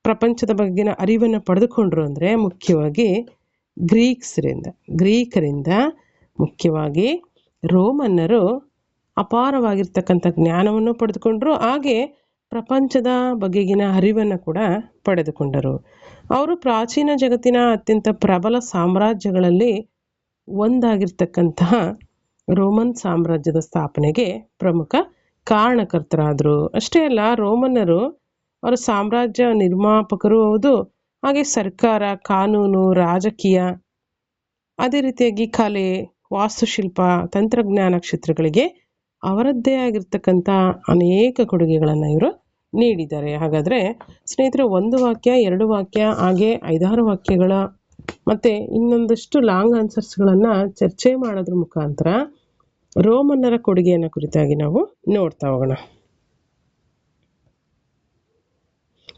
ಪ್ರಪಂಚದ ಬಗ್ಗೆನ ಅರಿವನ್ನು ಪಡೆದುಕೊಂಡ್ರು ಅಂದರೆ ಮುಖ್ಯವಾಗಿ ಗ್ರೀಕರಿಂದ ಮುಖ್ಯವಾಗಿ ರೋಮನ್ನರು ಅಪಾರವಾಗಿರ್ತಕ್ಕಂಥ ಜ್ಞಾನವನ್ನು ಪಡೆದುಕೊಂಡ್ರು, ಹಾಗೆ ಪ್ರಪಂಚದ ಬಗೆಗಿನ ಅರಿವನ್ನು ಕೂಡ ಪಡೆದುಕೊಂಡರು. ಅವರು ಪ್ರಾಚೀನ ಜಗತ್ತಿನ ಅತ್ಯಂತ ಪ್ರಬಲ ಸಾಮ್ರಾಜ್ಯಗಳಲ್ಲಿ ಒಂದಾಗಿರ್ತಕ್ಕಂತಹ ರೋಮನ್ ಸಾಮ್ರಾಜ್ಯದ ಸ್ಥಾಪನೆಗೆ ಪ್ರಮುಖ ಕಾರಣಕರ್ತರಾದರು. ಅಷ್ಟೇ ಅಲ್ಲ, ರೋಮನ್ನರು ಅವರ ಸಾಮ್ರಾಜ್ಯ ನಿರ್ಮಾಪಕರು ಹೌದು, ಹಾಗೆ ಸರ್ಕಾರ, ಕಾನೂನು, ರಾಜಕೀಯ, ಅದೇ ರೀತಿಯಾಗಿ ಕಲೆ, ವಾಸ್ತುಶಿಲ್ಪ, ತಂತ್ರಜ್ಞಾನ ಕ್ಷೇತ್ರಗಳಿಗೆ ಅವರದ್ದೇ ಆಗಿರ್ತಕ್ಕಂಥ ಅನೇಕ ಕೊಡುಗೆಗಳನ್ನು ಇವರು ನೀಡಿದ್ದಾರೆ. ಹಾಗಾದರೆ ಸ್ನೇಹಿತರೆ, 1 ವಾಕ್ಯ, 2 ವಾಕ್ಯ, ಹಾಗೆ 5-6 ವಾಕ್ಯಗಳ ಮತ್ತು ಇನ್ನೊಂದಷ್ಟು ಲಾಂಗ್ ಆನ್ಸರ್ಸ್ಗಳನ್ನು ಚರ್ಚೆ ಮಾಡೋದ್ರ ಮುಖಾಂತರ ರೋಮನ್ನರ ಕೊಡುಗೆಯನ್ನು ಕುರಿತಾಗಿ ನಾವು ನೋಡ್ತಾ ಹೋಗೋಣ.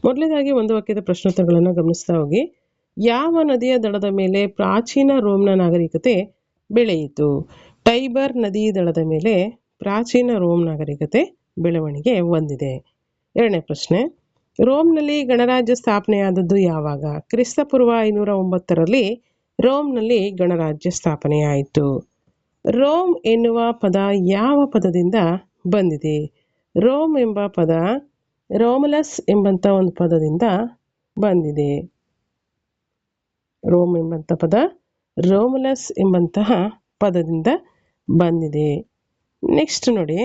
ಮೊದಲನೇದಾಗಿ ಒಂದು ವಾಕ್ಯದ ಪ್ರಶ್ನೋತ್ತರಗಳನ್ನು ಗಮನಿಸ್ತಾ ಹೋಗಿ. ಯಾವ ನದಿಯ ದಡದ ಮೇಲೆ ಪ್ರಾಚೀನ ರೋಮ್ನ ನಾಗರಿಕತೆ ಬೆಳೆಯಿತು? ಟೈಬರ್ ನದಿ ದಡದ ಮೇಲೆ ಪ್ರಾಚೀನ ರೋಮ್ ನಾಗರಿಕತೆ ಬೆಳವಣಿಗೆ ಹೊಂದಿದೆ. ಎರಡನೇ ಪ್ರಶ್ನೆ, ರೋಮ್ನಲ್ಲಿ ಗಣರಾಜ್ಯ ಸ್ಥಾಪನೆಯಾದದ್ದು ಯಾವಾಗ? ಕ್ರಿಸ್ತಪೂರ್ವ 509ರಲ್ಲಿ ರೋಮ್ನಲ್ಲಿ ಗಣರಾಜ್ಯ ಸ್ಥಾಪನೆಯಾಯಿತು. ರೋಮ್ ಎನ್ನುವ ಪದ ಯಾವ ಪದದಿಂದ ಬಂದಿದೆ? ರೋಮ್ ಎಂಬ ಪದ ರೋಮಲಸ್ ಎಂಬಂಥ ಒಂದು ಪದದಿಂದ ಬಂದಿದೆ. ರೋಮ್ ಎಂಬಂಥ ಪದ ರೋಮಲಸ್ ಎಂಬಂತಹ ಪದದಿಂದ ಬಂದಿದೆ. ನೆಕ್ಸ್ಟ್ ನೋಡಿ,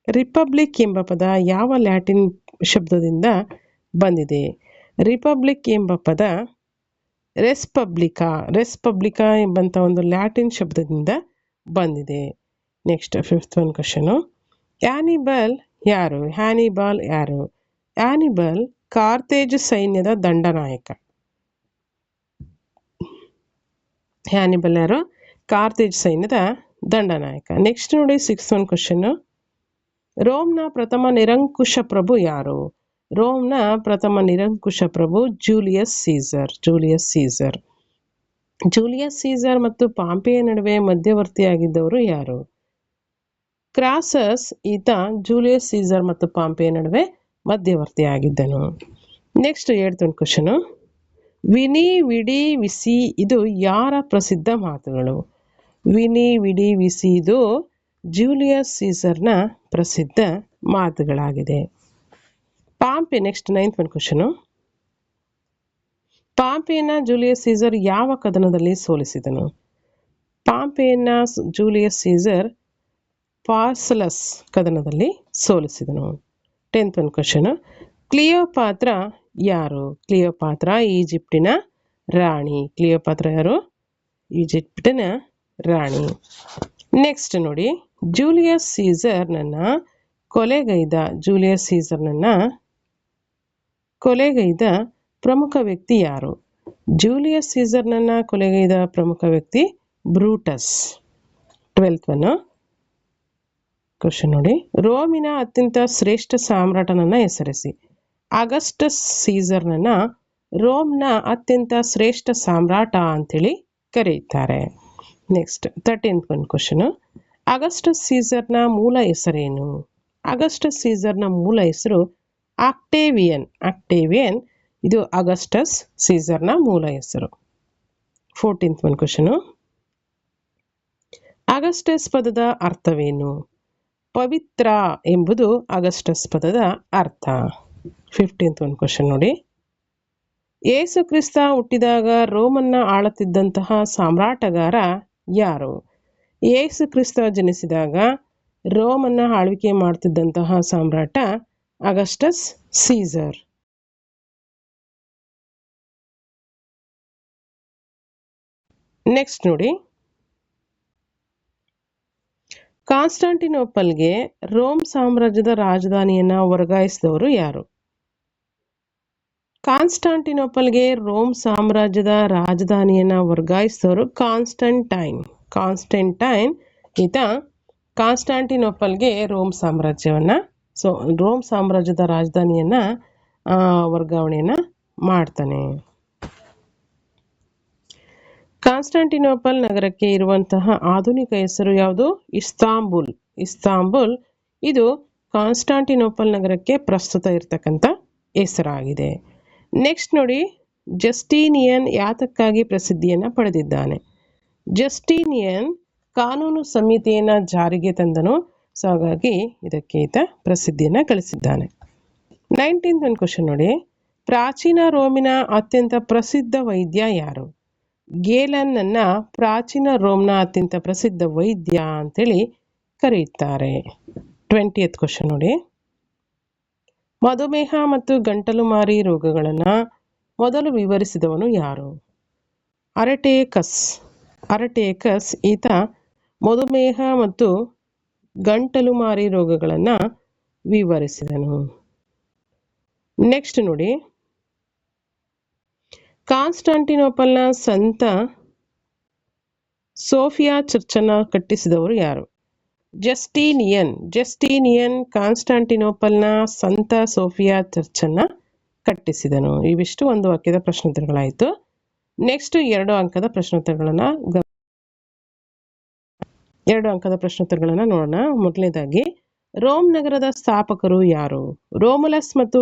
ರಿಪಬ್ಲಿಕ್ ಎಂಬ ಪದ ಯಾವ ಲ್ಯಾಟಿನ್ ಶಬ್ದದಿಂದ ಬಂದಿದೆ? ರಿಪಬ್ಲಿಕ್ ಎಂಬ ಪದ ರೆಸ್ಪಬ್ಲಿಕಾ ಎಂಬಂಥ ಒಂದು ಲ್ಯಾಟಿನ್ ಶಬ್ದದಿಂದ ಬಂದಿದೆ. ನೆಕ್ಸ್ಟ್ ಫಿಫ್ತ್ ಒನ್ ಕ್ವಶನು, ಹ್ಯಾನಿಬಾಲ್ ಯಾರು? ಹ್ಯಾನಿಬಾಲ್ ಕಾರ್ತೇಜ್ ಸೈನ್ಯದ ದಂಡನಾಯಕ. ಹ್ಯಾನಿಬಲ್ ಯಾರು? ಕಾರ್ತೇಜ್ ಸೈನ್ಯದ ದಂಡನಾಯಕ. ನೆಕ್ಸ್ಟ್ ನೋಡಿ ಸಿಕ್ಸ್ತ್ ಒನ್ ಕ್ವಶನ್ನು, ರೋಮ್ನ ಪ್ರಥಮ ನಿರಂಕುಶ ಪ್ರಭು ಯಾರು? ರೋಮ್ನ ಪ್ರಥಮ ನಿರಂಕುಶ ಪ್ರಭು ಜೂಲಿಯಸ್ ಸೀಸರ್ ಮತ್ತು ಪಾಂಪೆಯ ನಡುವೆ ಮಧ್ಯವರ್ತಿಯಾಗಿದ್ದವರು ಯಾರು? ಕ್ರಾಸಸ್. ಈತ ಜೂಲಿಯಸ್ ಸೀಸರ್ ಮತ್ತು ಪಾಂಪೆಯ ನಡುವೆ ಮಧ್ಯವರ್ತಿಯಾಗಿದ್ದನು. Next eighth one question, veni vidi vici ಇದು ಯಾರ ಪ್ರಸಿದ್ಧ ಮಾತುಗಳು? ವಿನಿ ವಿಡಿ ವಿಸಿ ಇದು ಜೂಲಿಯಸ್ ಸೀಸರ್ನ ಪ್ರಸಿದ್ಧ ಮಾತುಗಳಾಗಿದೆ. Pompey. Next ninth one question, ಪಾಂಪೆಯನ್ನ ಜೂಲಿಯಸ್ ಸೀಸರ್ ಯಾವ ಕದನದಲ್ಲಿ ಸೋಲಿಸಿದನು? ಪಾಂಪೆಯನ್ನ ಜೂಲಿಯಸ್ ಸೀಸರ್ ಫಾರ್ಸಲಸ್ ಕದನದಲ್ಲಿ ಸೋಲಿಸಿದನು. 10th ಒನ್ ಕ್ವಶನ್, ಕ್ಲಿಯೋಪಾತ್ರ ಯಾರು? ಕ್ಲಿಯೋಪಾತ್ರ ಈಜಿಪ್ಟಿನ ರಾಣಿ. ನೆಕ್ಸ್ಟ್ ನೋಡಿ, ಜೂಲಿಯಸ್ ಸೀಸರ್ನನ್ನ ಕೊಲೆಗೈದ ಪ್ರಮುಖ ವ್ಯಕ್ತಿ ಯಾರು? ಜೂಲಿಯಸ್ ಸೀಸರ್ನನ್ನ ಕೊಲೆಗೈದ ಪ್ರಮುಖ ವ್ಯಕ್ತಿ ಬ್ರೂಟಸ್. 12th ಒನ್ ಕ್ವಶನ್ ನೋಡಿ, ರೋಮಿನ ಅತ್ಯಂತ ಶ್ರೇಷ್ಠ ಸಾಮ್ರಾಟನನ್ನ ಹೆಸರಿಸಿ. ಅಗಸ್ಟಸ್ ಸೀಸರ್ನನ್ನ ರೋಮ್ನ ಅತ್ಯಂತ ಶ್ರೇಷ್ಠ ಸಾಮ್ರಾಟ ಅಂತೇಳಿ ಕರೆಯುತ್ತಾರೆ. Next 13th one question, Augustus ಸೀಸರ್ನ ಮೂಲ ಹೆಸರೇನು? ಅಗಸ್ಟಸ್ ಸೀಸರ್ನ ಮೂಲ ಹೆಸರು ಆಕ್ಟೇವಿಯನ್. ಇದು ಅಗಸ್ಟಸ್ ಸೀಸರ್ನ ಮೂಲ ಹೆಸರು. 14th ಒನ್ ಕ್ವಶನು, ಅಗಸ್ಟಸ್ ಪದದ ಅರ್ಥವೇನು? ಪವಿತ್ರ ಎಂಬುದು ಅಗಸ್ಟಸ್ ಪದದ ಅರ್ಥ. 15th ಒನ್ ಕ್ವಶನ್ ನೋಡಿ, ಯೇಸು ಕ್ರಿಸ್ತ ಹುಟ್ಟಿದಾಗ ರೋಮನ್ನ ಆಳುತ್ತಿದ್ದಂತಹ ಸಾಮ್ರಾಟಗಾರ ಯಾರು? ಯೇಸು ಕ್ರಿಸ್ತ ಜನಿಸಿದಾಗ ರೋಮನ್ನ ಆಳ್ವಿಕೆ ಮಾಡ್ತಿದ್ದಂತಹ ಸಾಮ್ರಾಟ ಅಗಸ್ಟಸ್ ಸೀಸರ್. ನೆಕ್ಸ್ಟ್ ನೋಡಿ, ಕಾನ್ಸ್ಟಾಂಟಿನೋಪಲ್ಗೆ ರೋಮ್ ಸಾಮ್ರಾಜ್ಯದ ರಾಜಧಾನಿಯನ್ನ ವರ್ಗಾಯಿಸಿದವರು ಯಾರು? ಕಾನ್ಸ್ಟಾಂಟಿನೋಪಲ್ಗೆ ರೋಮ್ ಸಾಮ್ರಾಜ್ಯದ ರಾಜಧಾನಿಯನ್ನ ವರ್ಗಾಯಿಸಿದವರು ಕಾನ್ಸ್ಟಂಟೈನ್. ಈತ ಕಾನ್ಸ್ಟಾಂಟಿನೋಪಲ್ಗೆ ರೋಮ್ ಸಾಮ್ರಾಜ್ಯದ ರಾಜಧಾನಿಯನ್ನ ವರ್ಗಾವಣೆಯನ್ನ ಮಾಡ್ತಾನೆ. ಕಾನ್ಸ್ಟಾಂಟಿನೋಪಲ್ ನಗರಕ್ಕೆ ಇರುವಂತಹ ಆಧುನಿಕ ಹೆಸರು ಯಾವುದು? ಇಸ್ತಾಂಬುಲ್. ಇದು ಕಾನ್ಸ್ಟಾಂಟಿನೋಪಲ್ ನಗರಕ್ಕೆ ಪ್ರಸ್ತುತ ಇರತಕ್ಕಂಥ ಹೆಸರಾಗಿದೆ. ನೆಕ್ಸ್ಟ್ ನೋಡಿ, ಜಸ್ಟೀನಿಯನ್ ಯಾತಕ್ಕಾಗಿ ಪ್ರಸಿದ್ಧಿಯನ್ನು ಪಡೆದಿದ್ದಾನೆ? ಜಸ್ಟೀನಿಯನ್ ಕಾನೂನು ಸಂಹಿತೆಯನ್ನು ಜಾರಿಗೆ ತಂದನು. ಸೊ ಹಾಗಾಗಿ ಇದಕ್ಕೆ ಈತ ಪ್ರಸಿದ್ಧಿಯನ್ನು ಗಳಿಸಿದ್ದಾನೆ. 19th ಒನ್ ಕ್ವಶನ್ ನೋಡಿ, ಪ್ರಾಚೀನ ರೋಮಿನ ಅತ್ಯಂತ ಪ್ರಸಿದ್ಧ ವೈದ್ಯ ಯಾರು? ಗೇಲನ್ನನ್ನ ಪ್ರಾಚೀನ ರೋಮ್ನ ಅತ್ಯಂತ ಪ್ರಸಿದ್ಧ ವೈದ್ಯ ಅಂತೇಳಿ ಕರೆಯುತ್ತಾರೆ. 20th ಕ್ವಶನ್ ನೋಡಿ, ಮಧುಮೇಹ ಮತ್ತು ಗಂಟಲು ಮಾರಿ ರೋಗಗಳನ್ನು ಮೊದಲು ವಿವರಿಸಿದವನು ಯಾರು? ಅರಟೇಕಸ್. ಈತ ಮಧುಮೇಹ ಮತ್ತು ಗಂಟಲು ಮಾರಿ ರೋಗಗಳನ್ನು ವಿವರಿಸಿದನು. ನೆಕ್ಸ್ಟ್ ನೋಡಿ, ಕಾನ್ಸ್ಟಾಂಟಿನೋಪಲ್ನ ಸಂತ ಸೋಫಿಯಾ ಚರ್ಚನ್ನು ಕಟ್ಟಿಸಿದವರು ಯಾರು? ಜಸ್ಟೀನಿಯನ್ ಕಾನ್ಸ್ಟಾಂಟಿನೋಪಲ್ನ ಸಂತ ಸೋಫಿಯಾ ಚರ್ಚನ್ನು ಕಟ್ಟಿಸಿದನು. ಇವಿಷ್ಟು ಒಂದು ವಾಕ್ಯದ ಪ್ರಶ್ನೋತ್ತರಗಳಾಯಿತು. ನೆಕ್ಸ್ಟ್ 2 ಅಂಕದ ಪ್ರಶ್ನೋತ್ತರಗಳನ್ನು ನೋಡೋಣ. ಮೊದಲನೇದಾಗಿ, ರೋಮ್ ನಗರದ ಸ್ಥಾಪಕರು ಯಾರು? ರೋಮುಲಸ್ ಮತ್ತು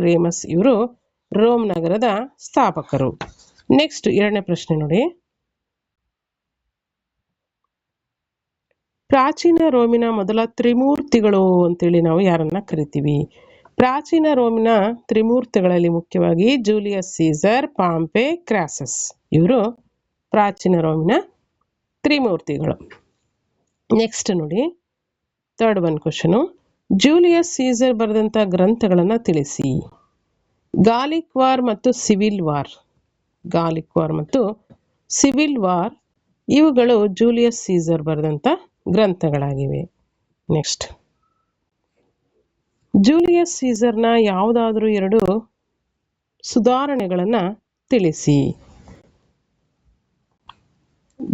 ರೇಮಸ್ ಇವರು ರೋಮ್ ನಗರದ ಸ್ಥಾಪಕರು. ನೆಕ್ಸ್ಟ್ 2ನೇ ಪ್ರಶ್ನೆ ನೋಡಿ. ಪ್ರಾಚೀನ ರೋಮಿನ ಮೊದಲ ತ್ರಿಮೂರ್ತಿಗಳು ಅಂತೇಳಿ ನಾವು ಯಾರನ್ನ ಕರಿತೀವಿ? ಪ್ರಾಚೀನ ರೋಮಿನ ತ್ರಿಮೂರ್ತಿಗಳಲ್ಲಿ ಮುಖ್ಯವಾಗಿ ಜೂಲಿಯಸ್ ಸೀಸರ್, ಪಾಂಪೆ, ಕ್ರಾಸಸ್ ಇವರು ಪ್ರಾಚೀನ ರೋಮಿನ ತ್ರಿಮೂರ್ತಿಗಳು. ನೆಕ್ಸ್ಟ್ ನೋಡಿ, 3rd one question. Julius Caesar ಬರೆದಂಥ ಗ್ರಂಥಗಳನ್ನು ತಿಳಿಸಿ. ಗಾಲಿಕ್ ವಾರ್ ಮತ್ತು ಸಿವಿಲ್ ವಾರ್ ಇವುಗಳು ಜೂಲಿಯಸ್ ಸೀಸರ್ ಬರೆದಂಥ ಗ್ರಂಥಗಳಾಗಿವೆ. ನೆಕ್ಸ್ಟ್, ಜೂಲಿಯಸ್ ಸೀಸರ್ನ ಯಾವುದಾದ್ರೂ 2 ಸುಧಾರಣೆಗಳನ್ನು ತಿಳಿಸಿ.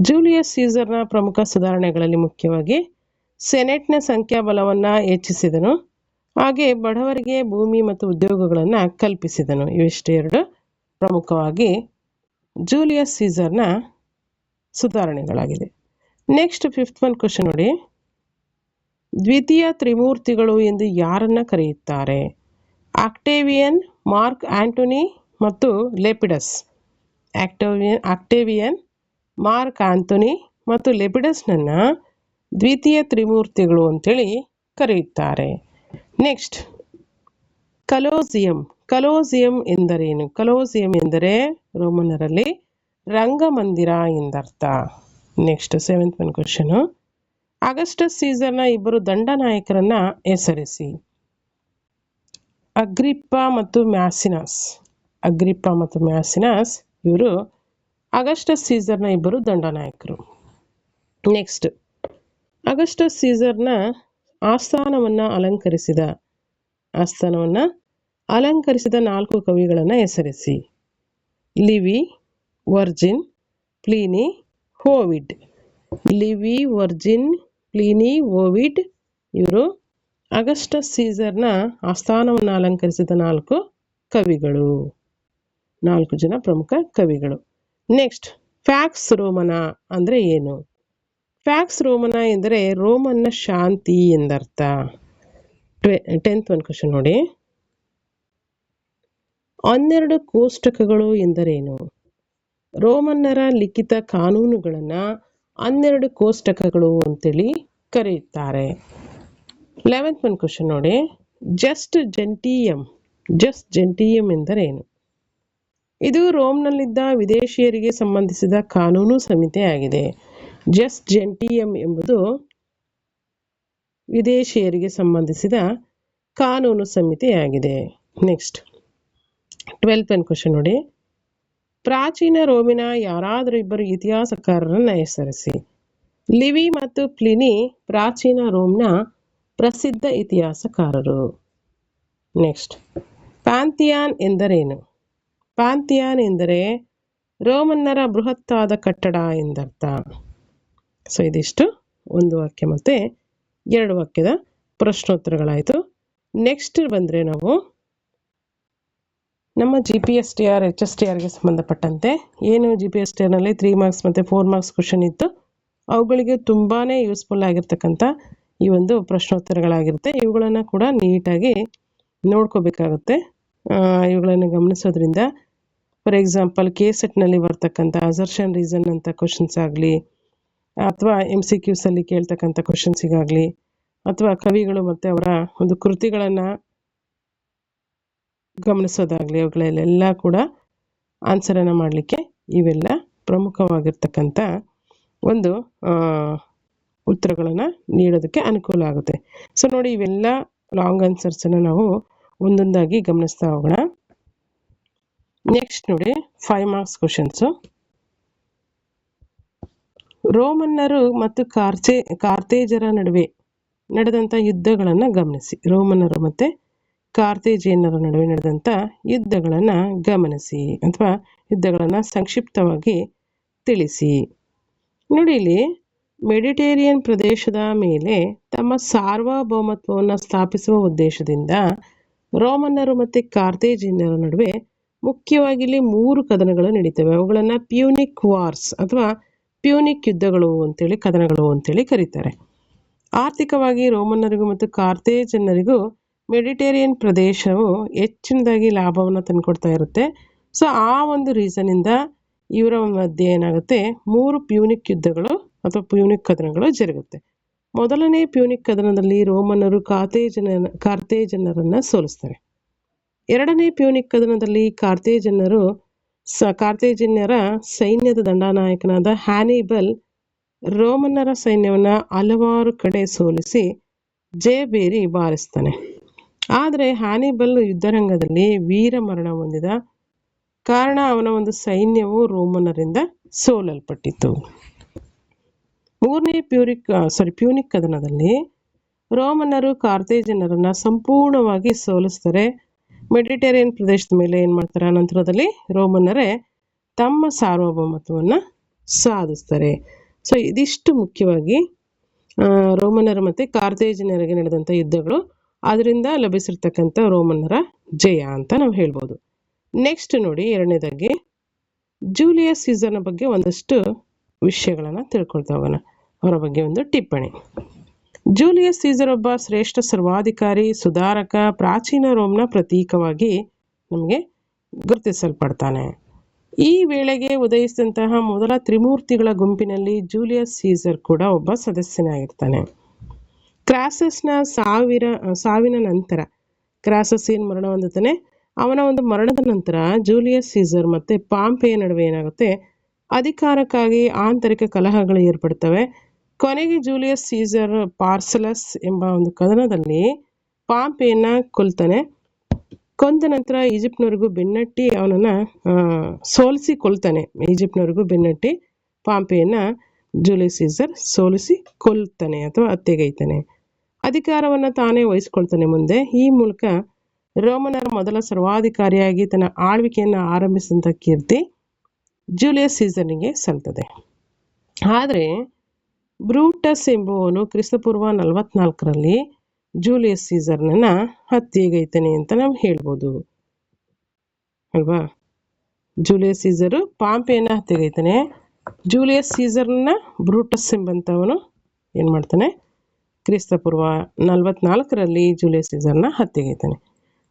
ಜೂಲಿಯಸ್ ಸೀಸರ್ನ ಪ್ರಮುಖ ಸುಧಾರಣೆಗಳಲ್ಲಿ ಮುಖ್ಯವಾಗಿ ಸೆನೆಟ್ನ ಸಂಖ್ಯಾಬಲವನ್ನು ಹೆಚ್ಚಿಸಿದನು, ಹಾಗೆ ಬಡವರಿಗೆ ಭೂಮಿ ಮತ್ತು ಉದ್ಯೋಗಗಳನ್ನು ಕಲ್ಪಿಸಿದನು. ಇವಿಷ್ಟು 2 ಪ್ರಮುಖವಾಗಿ ಜೂಲಿಯಸ್ ಸೀಸರ್ನ ಸುಧಾರಣೆಗಳಾಗಿದೆ. ನೆಕ್ಸ್ಟ್ 5th one ಕ್ವಶನ್ ನೋಡಿ. ದ್ವಿತೀಯ ತ್ರಿಮೂರ್ತಿಗಳು ಎಂದು ಯಾರನ್ನ ಕರೆಯುತ್ತಾರೆ? ಆಕ್ಟೇವಿಯನ್, ಮಾರ್ಕ್ ಆಂಟೋನಿ ಮತ್ತು ಲೆಪಿಡಸ್. ಆಕ್ಟೇವಿಯನ್, ಮಾರ್ಕ್ ಆಂಟೋನಿ ಮತ್ತು ಲೆಪಿಡಸ್ನನ್ನ ದ್ವಿತೀಯ ತ್ರಿಮೂರ್ತಿಗಳು ಅಂತೇಳಿ ಕರೆಯುತ್ತಾರೆ. ನೆಕ್ಸ್ಟ್, ಕಲೋಸಿಯಂ ಎಂದರೇನು? ಕಲೋಸಿಯಂ ಎಂದರೆ ರೋಮನ್ನರಲ್ಲಿ ರಂಗಮಂದಿರ ಎಂದರ್ಥ. Next 7th one question. Augustus ಸೀಸರ್ನ 2 ದಂಡನಾಯಕರನ್ನ ಹೆಸರಿಸಿ. ಅಗ್ರಿಪ್ಪ ಮತ್ತು ಮ್ಯಾಸಿನಾಸ್ ಇವರು ಅಗಸ್ಟಸ್ ಸೀಸರ್ನ 2 ದಂಡನಾಯಕರು. ನೆಕ್ಸ್ಟ್, ಅಗಸ್ಟಸ್ ಸೀಸರ್ನ ಆಸ್ಥಾನವನ್ನು ಅಲಂಕರಿಸಿದ 4 ಕವಿಗಳನ್ನು ಹೆಸರಿಸಿ. ಲಿವಿ, ವರ್ಜಿನ್, ಪ್ಲೀನಿ, ಓವಿಡ್ ಇವರು ಅಗಸ್ಟಸ್ ಸೀಸರ್ನ ಆಸ್ಥಾನವನ್ನು ಅಲಂಕರಿಸಿದ 4 ಕವಿಗಳು, 4 ಜನ ಪ್ರಮುಖ ಕವಿಗಳು. ನೆಕ್ಸ್ಟ್, ಫ್ಯಾಕ್ಸ್ ರೋಮನ ಅಂದರೆ ಏನು? ಫ್ಯಾಕ್ಸ್ ರೋಮನ ಎಂದರೆ ರೋಮನ್ನ ಶಾಂತಿ ಎಂದರ್ಥ. 10th one ಕ್ವಶನ್ ನೋಡಿ. 12 ಕೋಷ್ಟಕಗಳು ಎಂದರೇನು? ರೋಮನ್ನರ ಲಿಖಿತ ಕಾನೂನುಗಳನ್ನು 12 ಕೋಷ್ಟಕಗಳು ಅಂತೇಳಿ ಕರೆಯುತ್ತಾರೆ. 11th one ಕ್ವಶನ್ ನೋಡಿ. ಜಸ್ಟ್ ಜೆಂಟಿಯಂ ಎಂದರೇನು? ಇದು ರೋಮ್ನಲ್ಲಿದ್ದ ವಿದೇಶಿಯರಿಗೆ ಸಂಬಂಧಿಸಿದ ಕಾನೂನು ಸಮಿತಿಯಾಗಿದೆ. ಜಸ್ಟ್ ಜೆಂಟಿಯಂ ಎಂಬುದು ವಿದೇಶಿಯರಿಗೆ ಸಂಬಂಧಿಸಿದ ಕಾನೂನು ಸಮಿತಿಯಾಗಿದೆ. ನೆಕ್ಸ್ಟ್ 12th one ಕ್ವಶನ್ ನೋಡಿ. ಪ್ರಾಚೀನ ರೋಮಿನ ಯಾರಾದರೂ 2 ಇತಿಹಾಸಕಾರರನ್ನ ಹೆಸರಿಸಿ. ಲಿವಿ ಮತ್ತು ಪ್ಲಿನಿ ಪ್ರಾಚೀನ ರೋಮ್ನ ಪ್ರಸಿದ್ಧ ಇತಿಹಾಸಕಾರರು. ನೆಕ್ಸ್ಟ್, ಪ್ಯಾಂಥಿಯಾನ್ ಎಂದರೇನು? ಪ್ಯಾಂಥಿಯಾನ್ ಎಂದರೆ ರೋಮನ್ನರ ಬೃಹತ್ತಾದ ಕಟ್ಟಡ ಎಂದರ್ಥ. ಸೊ ಇದಿಷ್ಟು 1 ವಾಕ್ಯ ಮತ್ತು 2 ವಾಕ್ಯದ ಪ್ರಶ್ನೋತ್ತರಗಳಾಯಿತು. ನೆಕ್ಸ್ಟ್ ಬಂದರೆ ನಾವು ನಮ್ಮ GPSTR HSTRಗೆ ಸಂಬಂಧಪಟ್ಟಂತೆ ಏನು GPSTRನಲ್ಲಿ 3 ಮಾರ್ಕ್ಸ್ ಮತ್ತು 4 ಮಾರ್ಕ್ಸ್ ಕ್ವಶನ್ ಇತ್ತು, ಅವುಗಳಿಗೆ ತುಂಬಾ ಯೂಸ್ಫುಲ್ ಆಗಿರ್ತಕ್ಕಂಥ ಈ ಒಂದು ಪ್ರಶ್ನೋತ್ತರಗಳಾಗಿರುತ್ತೆ. ಇವುಗಳನ್ನು ಕೂಡ ನೀಟಾಗಿ ನೋಡ್ಕೋಬೇಕಾಗುತ್ತೆ. ಇವುಗಳನ್ನು ಗಮನಿಸೋದ್ರಿಂದ ಫಾರ್ ಎಕ್ಸಾಂಪಲ್ KSETನಲ್ಲಿ ಬರ್ತಕ್ಕಂಥ ಅಸರ್ಷನ್ ರೀಸನ್ ಅಂತ ಕ್ವಶನ್ಸ್ ಆಗಲಿ, ಅಥವಾ MCQಸಲ್ಲಿ ಕೇಳ್ತಕ್ಕಂಥ ಕ್ವಶನ್ಸಿಗಾಗಲಿ, ಅಥವಾ ಕವಿಗಳು ಮತ್ತು ಅವರ ಒಂದು ಕೃತಿಗಳನ್ನು ಗಮನಿಸೋದಾಗಲಿ, ಅವುಗಳಲ್ಲೆಲ್ಲ ಕೂಡ ಆನ್ಸರನ್ನು ಮಾಡಲಿಕ್ಕೆ ಇವೆಲ್ಲ ಪ್ರಮುಖವಾಗಿರ್ತಕ್ಕಂಥ ಒಂದು ಉತ್ತರಗಳನ್ನು ನೀಡೋದಕ್ಕೆ ಅನುಕೂಲ ಆಗುತ್ತೆ. ಸೊ ನೋಡಿ, ಇವೆಲ್ಲ ಲಾಂಗ್ ಆನ್ಸರ್ಸನ್ನು ನಾವು ಒಂದೊಂದಾಗಿ ಗಮನಿಸ್ತಾ ಹೋಗೋಣ. ನೆಕ್ಸ್ಟ್ ನೋಡಿ 5 ಮಾರ್ಕ್ಸ್ ಕ್ವಶನ್ಸು. ರೋಮನ್ನರು ಮತ್ತು ಕಾರ್ತೇಜರ ನಡುವೆ ನಡೆದಂಥ ಯುದ್ಧಗಳನ್ನು ಗಮನಿಸಿ. ರೋಮನ್ನರು ಮತ್ತು ಕಾರ್ತೇಜಿಯನ್ನರ ನಡುವೆ ನಡೆದಂಥ ಯುದ್ಧಗಳನ್ನು ಗಮನಿಸಿ ಅಥವಾ ಯುದ್ಧಗಳನ್ನು ಸಂಕ್ಷಿಪ್ತವಾಗಿ ತಿಳಿಸಿ. ನೋಡಿ, ಇಲ್ಲಿ ಮೆಡಿಟೇರಿಯನ್ ಪ್ರದೇಶದ ಮೇಲೆ ತಮ್ಮ ಸಾರ್ವಭೌಮತ್ವವನ್ನು ಸ್ಥಾಪಿಸುವ ಉದ್ದೇಶದಿಂದ ರೋಮನ್ನರು ಮತ್ತು ಕಾರ್ತೇಜಿಯನ್ನರ ನಡುವೆ ಮುಖ್ಯವಾಗಿ ಇಲ್ಲಿ 3 ಕದನಗಳು ನಡೀತವೆ. ಅವುಗಳನ್ನು ಪ್ಯೂನಿಕ್ ವಾರ್ಸ್ ಅಥವಾ ಪ್ಯೂನಿಕ್ ಯುದ್ಧಗಳು ಅಂತೇಳಿ, ಕದನಗಳು ಅಂತೇಳಿ ಕರೀತಾರೆ. ಆರ್ಥಿಕವಾಗಿ ರೋಮನ್ನರಿಗೂ ಮತ್ತು ಕಾರ್ತೇಜನ್ನರಿಗೂ ಮೆಡಿಟೇರಿಯನ್ ಪ್ರದೇಶವು ಹೆಚ್ಚಿನದಾಗಿ ಲಾಭವನ್ನು ತಂದುಕೊಡ್ತಾ ಇರುತ್ತೆ. ಸೊ ಆ ಒಂದು ರೀಸನಿಂದ ಇವರ ಮಧ್ಯೆ ಏನಾಗುತ್ತೆ, 3 ಪ್ಯೂನಿಕ್ ಯುದ್ಧಗಳು ಅಥವಾ ಪ್ಯೂನಿಕ್ ಕದನಗಳು ಜರುಗುತ್ತೆ. ಮೊದಲನೇ ಪ್ಯೂನಿಕ್ ಕದನದಲ್ಲಿ ರೋಮನ್ನರು ಕಾರ್ತೇಜನ್ನರನ್ನು ಸೋಲಿಸ್ತಾರೆ. ಎರಡನೇ ಪ್ಯೂನಿಕ್ ಕದನದಲ್ಲಿ ಕಾರ್ತೇಜಿನ್ಯರ ಸೈನ್ಯದ ದಂಡನಾಯಕನಾದ ಹ್ಯಾನಿಬಲ್ ರೋಮನ್ನರ ಸೈನ್ಯವನ್ನು ಹಲವಾರು ಕಡೆ ಸೋಲಿಸಿ ಜಯಬೇರಿ ಬಾರಿಸ್ತಾನೆ. ಆದರೆ ಹ್ಯಾನಿಬಲ್ ಯುದ್ಧರಂಗದಲ್ಲಿ ವೀರ ಮರಣ ಹೊಂದಿದ ಕಾರಣ ಅವನ ಒಂದು ಸೈನ್ಯವು ರೋಮನ್ನರಿಂದ ಸೋಲಲ್ಪಟ್ಟಿತು. ಮೂರನೇ ಪ್ಯೂನಿಕ್ ಕದನದಲ್ಲಿ ರೋಮನ್ನರು ಕಾರ್ತೇಜನ್ನರನ್ನು ಸಂಪೂರ್ಣವಾಗಿ ಸೋಲಿಸ್ತಾರೆ. ಮೆಡಿಟೇರಿಯನ್ ಪ್ರದೇಶದ ಮೇಲೆ ಏನು ಮಾಡ್ತಾರೆ, ನಂತರದಲ್ಲಿ ರೋಮನ್ನರೇ ತಮ್ಮ ಸಾರ್ವಭೌಮತ್ವವನ್ನು ಸಾಧಿಸ್ತಾರೆ. ಸೊ ಇದಿಷ್ಟು ಮುಖ್ಯವಾಗಿ ರೋಮನ್ನರ ಮತ್ತು ಕಾರ್ತೇಜಿನರಿಗೆ ನಡೆದಂಥ ಯುದ್ಧಗಳು, ಅದರಿಂದ ಲಭಿಸಿರ್ತಕ್ಕಂಥ ರೋಮನ್ನರ ಜಯ ಅಂತ ನಾವು ಹೇಳ್ಬೋದು. ನೆಕ್ಸ್ಟ್ ನೋಡಿ, ಎರಡನೇದಾಗಿ ಜೂಲಿಯಸ್ ಸೀಸರ್ನ ಬಗ್ಗೆ ಒಂದಷ್ಟು ವಿಷಯಗಳನ್ನು ತಿಳ್ಕೊಳ್ತಾ ಹೋಗೋಣ. ಅವರ ಬಗ್ಗೆ ಒಂದು ಟಿಪ್ಪಣಿ. ಜೂಲಿಯಸ್ ಸೀಸರ್ ಒಬ್ಬ ಶ್ರೇಷ್ಠ ಸರ್ವಾಧಿಕಾರಿ, ಸುಧಾರಕ, ಪ್ರಾಚೀನ ರೋಮ್ನ ಪ್ರತೀಕವಾಗಿ ನಮಗೆ ಗುರುತಿಸಲ್ಪಡ್ತಾನೆ. ಈ ವೇಳೆಗೆ ಉದಯಿಸಿದಂತಹ ಮೊದಲ ತ್ರಿಮೂರ್ತಿಗಳ ಗುಂಪಿನಲ್ಲಿ ಜೂಲಿಯಸ್ ಸೀಸರ್ ಕೂಡ ಒಬ್ಬ ಸದಸ್ಯನಾಗಿರ್ತಾನೆ. ಕ್ರಾಸಸ್ನ ಸಾವಿನ ನಂತರ ಕ್ರಾಸಸ್ ಏನು ಮರಣ ಹೊಂದುತ್ತಾನೆ, ಅವನ ಒಂದು ಮರಣದ ನಂತರ ಜೂಲಿಯಸ್ ಸೀಸರ್ ಮತ್ತು ಪಾಂಪೆಯ ನಡುವೆ ಏನಾಗುತ್ತೆ, ಅಧಿಕಾರಕ್ಕಾಗಿ ಆಂತರಿಕ ಕಲಹಗಳು ಏರ್ಪಡ್ತವೆ. ಕೊನೆಗೆ ಜೂಲಿಯಸ್ ಸೀಸರ್ ಪಾರ್ಸಲಸ್ ಎಂಬ ಒಂದು ಕದನದಲ್ಲಿ ಪಾಂಪೆಯನ್ನು ಕೊಲ್ತಾನೆ. ಕೊಂದ ನಂತರ ಈಜಿಪ್ಟ್ನವರಿಗೂ ಬೆನ್ನಟ್ಟಿ ಅವನನ್ನು ಸೋಲಿಸಿ ಕೊಲ್ತಾನೆ. ಈಜಿಪ್ಟ್ನವರಿಗೂ ಬೆನ್ನಟ್ಟಿ ಪಾಂಪೆಯನ್ನು ಜೂಲಿಯಸ್ ಸೀಸರ್ ಸೋಲಿಸಿ ಕೊಲ್ತಾನೆ ಅಥವಾ ಹತ್ಯೆಗೈತಾನೆ. ಅಧಿಕಾರವನ್ನು ತಾನೇ ವಹಿಸ್ಕೊಳ್ತಾನೆ ಮುಂದೆ. ಈ ಮೂಲಕ ರೋಮನರ ಮೊದಲ ಸರ್ವಾಧಿಕಾರಿಯಾಗಿ ತನ್ನ ಆಳ್ವಿಕೆಯನ್ನು ಆರಂಭಿಸಿದಂಥ ಕೀರ್ತಿ ಜೂಲಿಯಸ್ ಸೀಸರ್ನಿಗೆ ಸಲ್ತದೆ. ಆದರೆ ಬ್ರೂಟಸ್ ಎಂಬುವನು ಕ್ರಿಸ್ತಪೂರ್ವ 44ರಲ್ಲಿ ಜೂಲಿಯಸ್ ಸೀಸರ್ನನ್ನು ಹತ್ಯೆಗೈತಾನೆ ಅಂತ ನಾವು ಹೇಳ್ಬೋದು ಅಲ್ವಾ. ಜೂಲಿಯಸ್ ಸೀಸರು ಪಾಂಪೆಯನ್ನು ಹತ್ಯೆಗೈತಾನೆ. ಜೂಲಿಯಸ್ ಸೀಸರ್ನ ಬ್ರೂಟಸ್ ಎಂಬಂಥವನು ಏನು ಮಾಡ್ತಾನೆ, ಕ್ರಿಸ್ತಪೂರ್ವ 44ರಲ್ಲಿ ಜೂಲಿಯಸ್ ಸೀಸರ್ನ ಹತ್ಯೆಗೈತಾನೆ.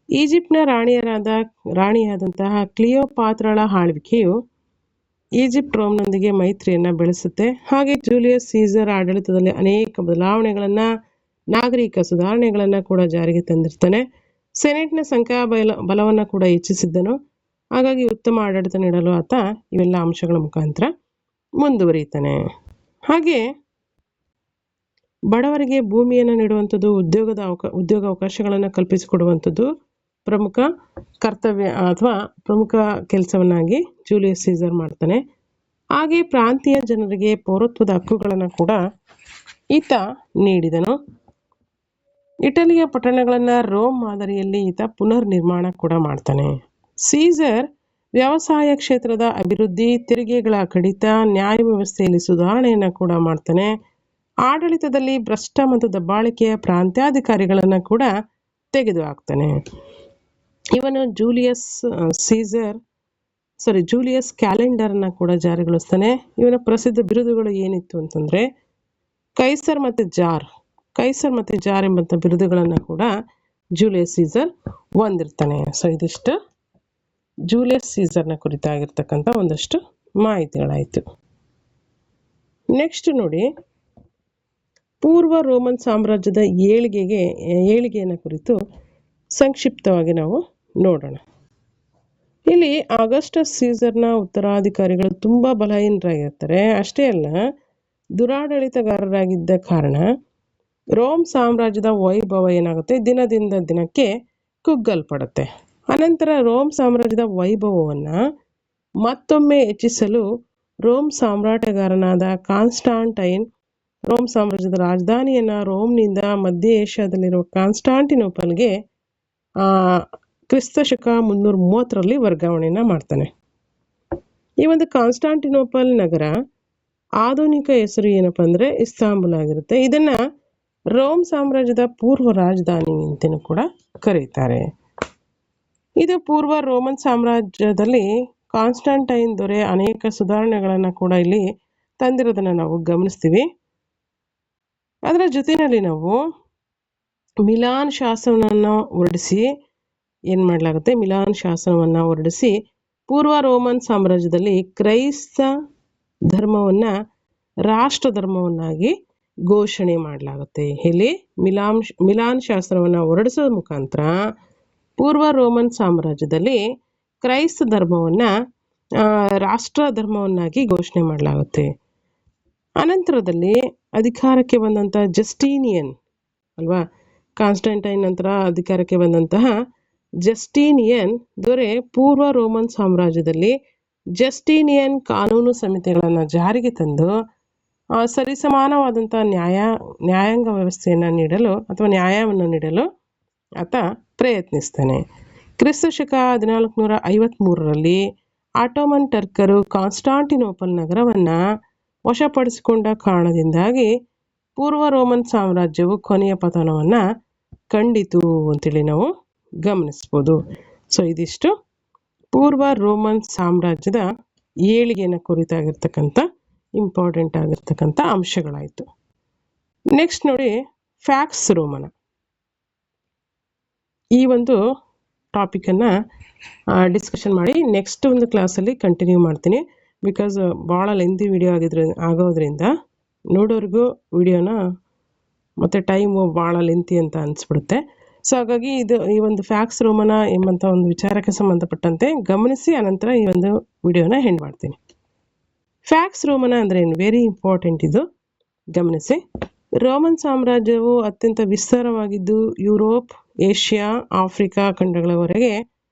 ಈಜಿಪ್ಟ್ನ ರಾಣಿಯಾದಂತಹ ಕ್ಲಿಯೋಪಾತ್ರಳ ಆಳ್ವಿಕೆಯು ಈಜಿಪ್ಟ್ ರೋಮ್ನೊಂದಿಗೆ ಮೈತ್ರಿಯನ್ನು ಬೆಳೆಸುತ್ತೆ. ಹಾಗೆ ಜೂಲಿಯಸ್ ಸೀಸರ್ ಆಡಳಿತದಲ್ಲಿ ಅನೇಕ ಬದಲಾವಣೆಗಳನ್ನು, ನಾಗರಿಕ ಸುಧಾರಣೆಗಳನ್ನು ಕೂಡ ಜಾರಿಗೆ ತಂದಿರ್ತಾನೆ. ಸೆನೆಟ್ನ ಸಂಖ್ಯಾಬಲವನ್ನು ಕೂಡ ಹೆಚ್ಚಿಸಿದ್ದನು. ಹಾಗಾಗಿ ಉತ್ತಮ ಆಡಳಿತ ನೀಡಲು ಆತ ಇವೆಲ್ಲ ಅಂಶಗಳ ಮುಖಾಂತರ ಮುಂದುವರಿತಾನೆ. ಹಾಗೆ ಬಡವರಿಗೆ ಭೂಮಿಯನ್ನು ನೀಡುವಂಥದ್ದು, ಉದ್ಯೋಗ ಅವಕಾಶಗಳನ್ನು ಕಲ್ಪಿಸಿಕೊಡುವಂಥದ್ದು ಪ್ರಮುಖ ಕರ್ತವ್ಯ ಅಥವಾ ಪ್ರಮುಖ ಕೆಲಸವನ್ನಾಗಿ ಜೂಲಿಯಸ್ ಸೀಸರ್ ಮಾಡ್ತಾನೆ. ಹಾಗೆ ಪ್ರಾಂತೀಯ ಜನರಿಗೆ ಪೌರತ್ವದ ಹಕ್ಕುಗಳನ್ನು ಕೂಡ ಈತ ನೀಡಿದನು. ಇಟಲಿಯ ಪಟ್ಟಣಗಳನ್ನು ರೋಮ್ ಮಾದರಿಯಲ್ಲಿ ಈತ ಪುನರ್ ನಿರ್ಮಾಣ ಕೂಡ ಮಾಡ್ತಾನೆ. ಸೀಸರ್ ವ್ಯವಸಾಯ ಕ್ಷೇತ್ರದ ಅಭಿವೃದ್ಧಿ, ತೆರಿಗೆಗಳ ಕಡಿತ, ನ್ಯಾಯ ವ್ಯವಸ್ಥೆಯಲ್ಲಿ ಸುಧಾರಣೆಯನ್ನು ಕೂಡ ಮಾಡ್ತಾನೆ. ಆಡಳಿತದಲ್ಲಿ ಭ್ರಷ್ಟ ಮತ್ತು ದಬ್ಬಾಳಿಕೆಯ ಪ್ರಾಂತ್ಯಾಧಿಕಾರಿಗಳನ್ನು ಕೂಡ ತೆಗೆದುಹಾಕ್ತಾನೆ. ಇವನು ಜೂಲಿಯಸ್ ಕ್ಯಾಲೆಂಡರ್ನ ಕೂಡ ಜಾರಿಗೊಳಿಸ್ತಾನೆ. ಇವನ ಪ್ರಸಿದ್ಧ ಬಿರುದುಗಳು ಏನಿತ್ತು ಅಂತಂದರೆ ಕೈಸರ್ ಮತ್ತು ಜಾರ್ ಎಂಬಂಥ ಬಿರುದುಗಳನ್ನು ಕೂಡ ಜೂಲಿಯಸ್ ಸೀಸರ್ ಹೊಂದಿರ್ತಾನೆ. ಸೊ ಇದಿಷ್ಟು ಜೂಲಿಯಸ್ ಸೀಸರ್ನ ಕುರಿತಾಗಿರ್ತಕ್ಕಂಥ ಒಂದಷ್ಟು ಮಾಹಿತಿಗಳಾಯಿತು. ನೆಕ್ಸ್ಟ್ ನೋಡಿ, ಪೂರ್ವ ರೋಮನ್ ಸಾಮ್ರಾಜ್ಯದ ಏಳಿಗೆಯನ್ನು ಕುರಿತು ಸಂಕ್ಷಿಪ್ತವಾಗಿ ನಾವು ನೋಡೋಣ. ಇಲ್ಲಿ ಆಗಸ್ಟಸ್ ಸೀಸರ್ನ ಉತ್ತರಾಧಿಕಾರಿಗಳು ತುಂಬ ಬಲಹೀನರಾಗಿರ್ತಾರೆ. ಅಷ್ಟೇ ಅಲ್ಲ, ದುರಾಡಳಿತಗಾರರಾಗಿದ್ದ ಕಾರಣ ರೋಮ್ ಸಾಮ್ರಾಜ್ಯದ ವೈಭವ ಏನಾಗುತ್ತೆ, ದಿನದಿಂದ ದಿನಕ್ಕೆ ಕುಗ್ಗಲ್ಪಡುತ್ತೆ. ಅನಂತರ ರೋಮ್ ಸಾಮ್ರಾಜ್ಯದ ವೈಭವವನ್ನು ಮತ್ತೊಮ್ಮೆ ಹೆಚ್ಚಿಸಲು ರೋಮ್ ಸಾಮ್ರಾಟಗಾರನಾದ ಕಾನ್ಸ್ಟಾಂಟೈನ್ ರೋಮ್ ಸಾಮ್ರಾಜ್ಯದ ರಾಜಧಾನಿಯನ್ನು ರೋಮ್ನಿಂದ ಮಧ್ಯ ಏಷ್ಯಾದಲ್ಲಿರುವ ಕಾನ್ಸ್ಟಾಂಟಿನೋಪಲ್ಗೆ ಕ್ರಿಸ್ತ ಶಕ 330ರಲ್ಲಿ ವರ್ಗಾವಣೆಯನ್ನು ಮಾಡ್ತಾನೆ. ಈ ಒಂದು ಕಾನ್ಸ್ಟಾಂಟಿನೋಪಲ್ ನಗರ ಆಧುನಿಕ ಹೆಸರು ಏನಪ್ಪ ಅಂದರೆ ಇಸ್ತಾಂಬುಲ್ ಆಗಿರುತ್ತೆ. ಇದನ್ನು ರೋಮ್ ಸಾಮ್ರಾಜ್ಯದ ಪೂರ್ವ ರಾಜಧಾನಿ ಅಂತಲೂ ಕೂಡ ಕರೀತಾರೆ. ಇದು ಪೂರ್ವ ರೋಮನ್ ಸಾಮ್ರಾಜ್ಯದಲ್ಲಿ ಕಾನ್ಸ್ಟಾಂಟೈನ್ ದೊರೆ ಅನೇಕ ಸುಧಾರಣೆಗಳನ್ನು ಕೂಡ ಇಲ್ಲಿ ತಂದಿರೋದನ್ನು ನಾವು ಗಮನಿಸ್ತೀವಿ. ಅದರ ಜೊತೆಯಲ್ಲಿ ನಾವು ಮಿಲಾನ್ ಶಾಸನವನ್ನು ಹೊರಡಿಸಿ ಪೂರ್ವ ರೋಮನ್ ಸಾಮ್ರಾಜ್ಯದಲ್ಲಿ ಕ್ರೈಸ್ತ ಧರ್ಮವನ್ನು ರಾಷ್ಟ್ರ ಧರ್ಮವನ್ನಾಗಿ ಘೋಷಣೆ ಮಾಡಲಾಗುತ್ತೆ. ಇಲ್ಲಿ ಮಿಲಾನ್ ಶಾಸನವನ್ನು ಹೊರಡಿಸೋದ ಮುಖಾಂತರ ಪೂರ್ವ ರೋಮನ್ ಸಾಮ್ರಾಜ್ಯದಲ್ಲಿ ಕ್ರೈಸ್ತ ಧರ್ಮವನ್ನು ರಾಷ್ಟ್ರ ಧರ್ಮವನ್ನಾಗಿ ಘೋಷಣೆ ಮಾಡಲಾಗುತ್ತೆ. ಅನಂತರದಲ್ಲಿ ಅಧಿಕಾರಕ್ಕೆ ಬಂದಂಥ ಜಸ್ಟೀನಿಯನ್ ಅಲ್ವಾ, ಕಾನ್ಸ್ಟಂಟೈನ್ ನಂತರ ಅಧಿಕಾರಕ್ಕೆ ಬಂದಂತಹ ಜಸ್ಟೀನಿಯನ್ ದೊರೆ ಪೂರ್ವ ರೋಮನ್ ಸಾಮ್ರಾಜ್ಯದಲ್ಲಿ ಜಸ್ಟೀನಿಯನ್ ಕಾನೂನು ಸಮಿತಿಗಳನ್ನು ಜಾರಿಗೆ ತಂದು ಸರಿಸಮಾನವಾದಂಥ ನ್ಯಾಯಾಂಗ ವ್ಯವಸ್ಥೆಯನ್ನು ನ್ಯಾಯವನ್ನು ನೀಡಲು ಆತ ಪ್ರಯತ್ನಿಸ್ತಾನೆ. ಕ್ರಿಸ್ತ ಶಕ 1453ರಲ್ಲಿ ಆಟೋಮನ್ ಟರ್ಕರು ಕಾನ್ಸ್ಟಾಂಟಿನೋಪಲ್ ನಗರವನ್ನು ವಶಪಡಿಸಿಕೊಂಡ ಕಾರಣದಿಂದಾಗಿ ಪೂರ್ವ ರೋಮನ್ ಸಾಮ್ರಾಜ್ಯವು ಕೊನೆಯ ಪತನವನ್ನು ಕಂಡಿತು ಅಂತೇಳಿ ನಾವು ಗಮನಿಸ್ಬೋದು. ಸೊ ಇದಿಷ್ಟು ಪೂರ್ವ ರೋಮನ್ ಸಾಮ್ರಾಜ್ಯದ ಏಳಿಗೆಯನ್ನು ಕುರಿತಾಗಿರ್ತಕ್ಕಂಥ ಇಂಪಾರ್ಟೆಂಟ್ ಆಗಿರ್ತಕ್ಕಂಥ ಅಂಶಗಳಾಯಿತು. ನೆಕ್ಸ್ಟ್ ನೋಡಿ, ಫ್ಯಾಕ್ಸ್ ರೋಮನ. ಈ ಒಂದು ಟಾಪಿಕನ್ನು ಡಿಸ್ಕಷನ್ ಮಾಡಿ ನೆಕ್ಸ್ಟ್ ಒಂದು ಕ್ಲಾಸಲ್ಲಿ ಕಂಟಿನ್ಯೂ ಮಾಡ್ತೀನಿ. ಬಿಕಾಸ್ ಭಾಳ ಲೆಂತಿ ವಿಡಿಯೋ ಆಗೋದ್ರಿಂದ ನೋಡೋರಿಗೂ ವಿಡಿಯೋನ ಮತ್ತು ಟೈಮು ಭಾಳ ಲೆಂತಿ ಅಂತ ಅನಿಸ್ಬಿಡುತ್ತೆ. ಸೊ ಹಾಗಾಗಿ ಈ ಒಂದು ಫ್ಯಾಕ್ಸ್ ರೋಮನ ಎಂಬಂಥ ಒಂದು ವಿಚಾರಕ್ಕೆ ಸಂಬಂಧಪಟ್ಟಂತೆ ಗಮನಿಸಿ ಅನಂತರ ಈ ಒಂದು ವಿಡಿಯೋನ ಎಂಡ್ ಮಾಡ್ತೀನಿ. ಫ್ಯಾಕ್ಸ್ ರೋಮನ ಅಂದರೆ ಏನು, ವೆರಿ ಇಂಪಾರ್ಟೆಂಟ್ ಇದು, ಗಮನಿಸಿ. ರೋಮನ್ ಸಾಮ್ರಾಜ್ಯವು ಅತ್ಯಂತ ವಿಸ್ತಾರವಾಗಿದ್ದು ಯುರೋಪ್, ಏಷ್ಯಾ, ಆಫ್ರಿಕಾ ಖಂಡಗಳವರೆಗೆ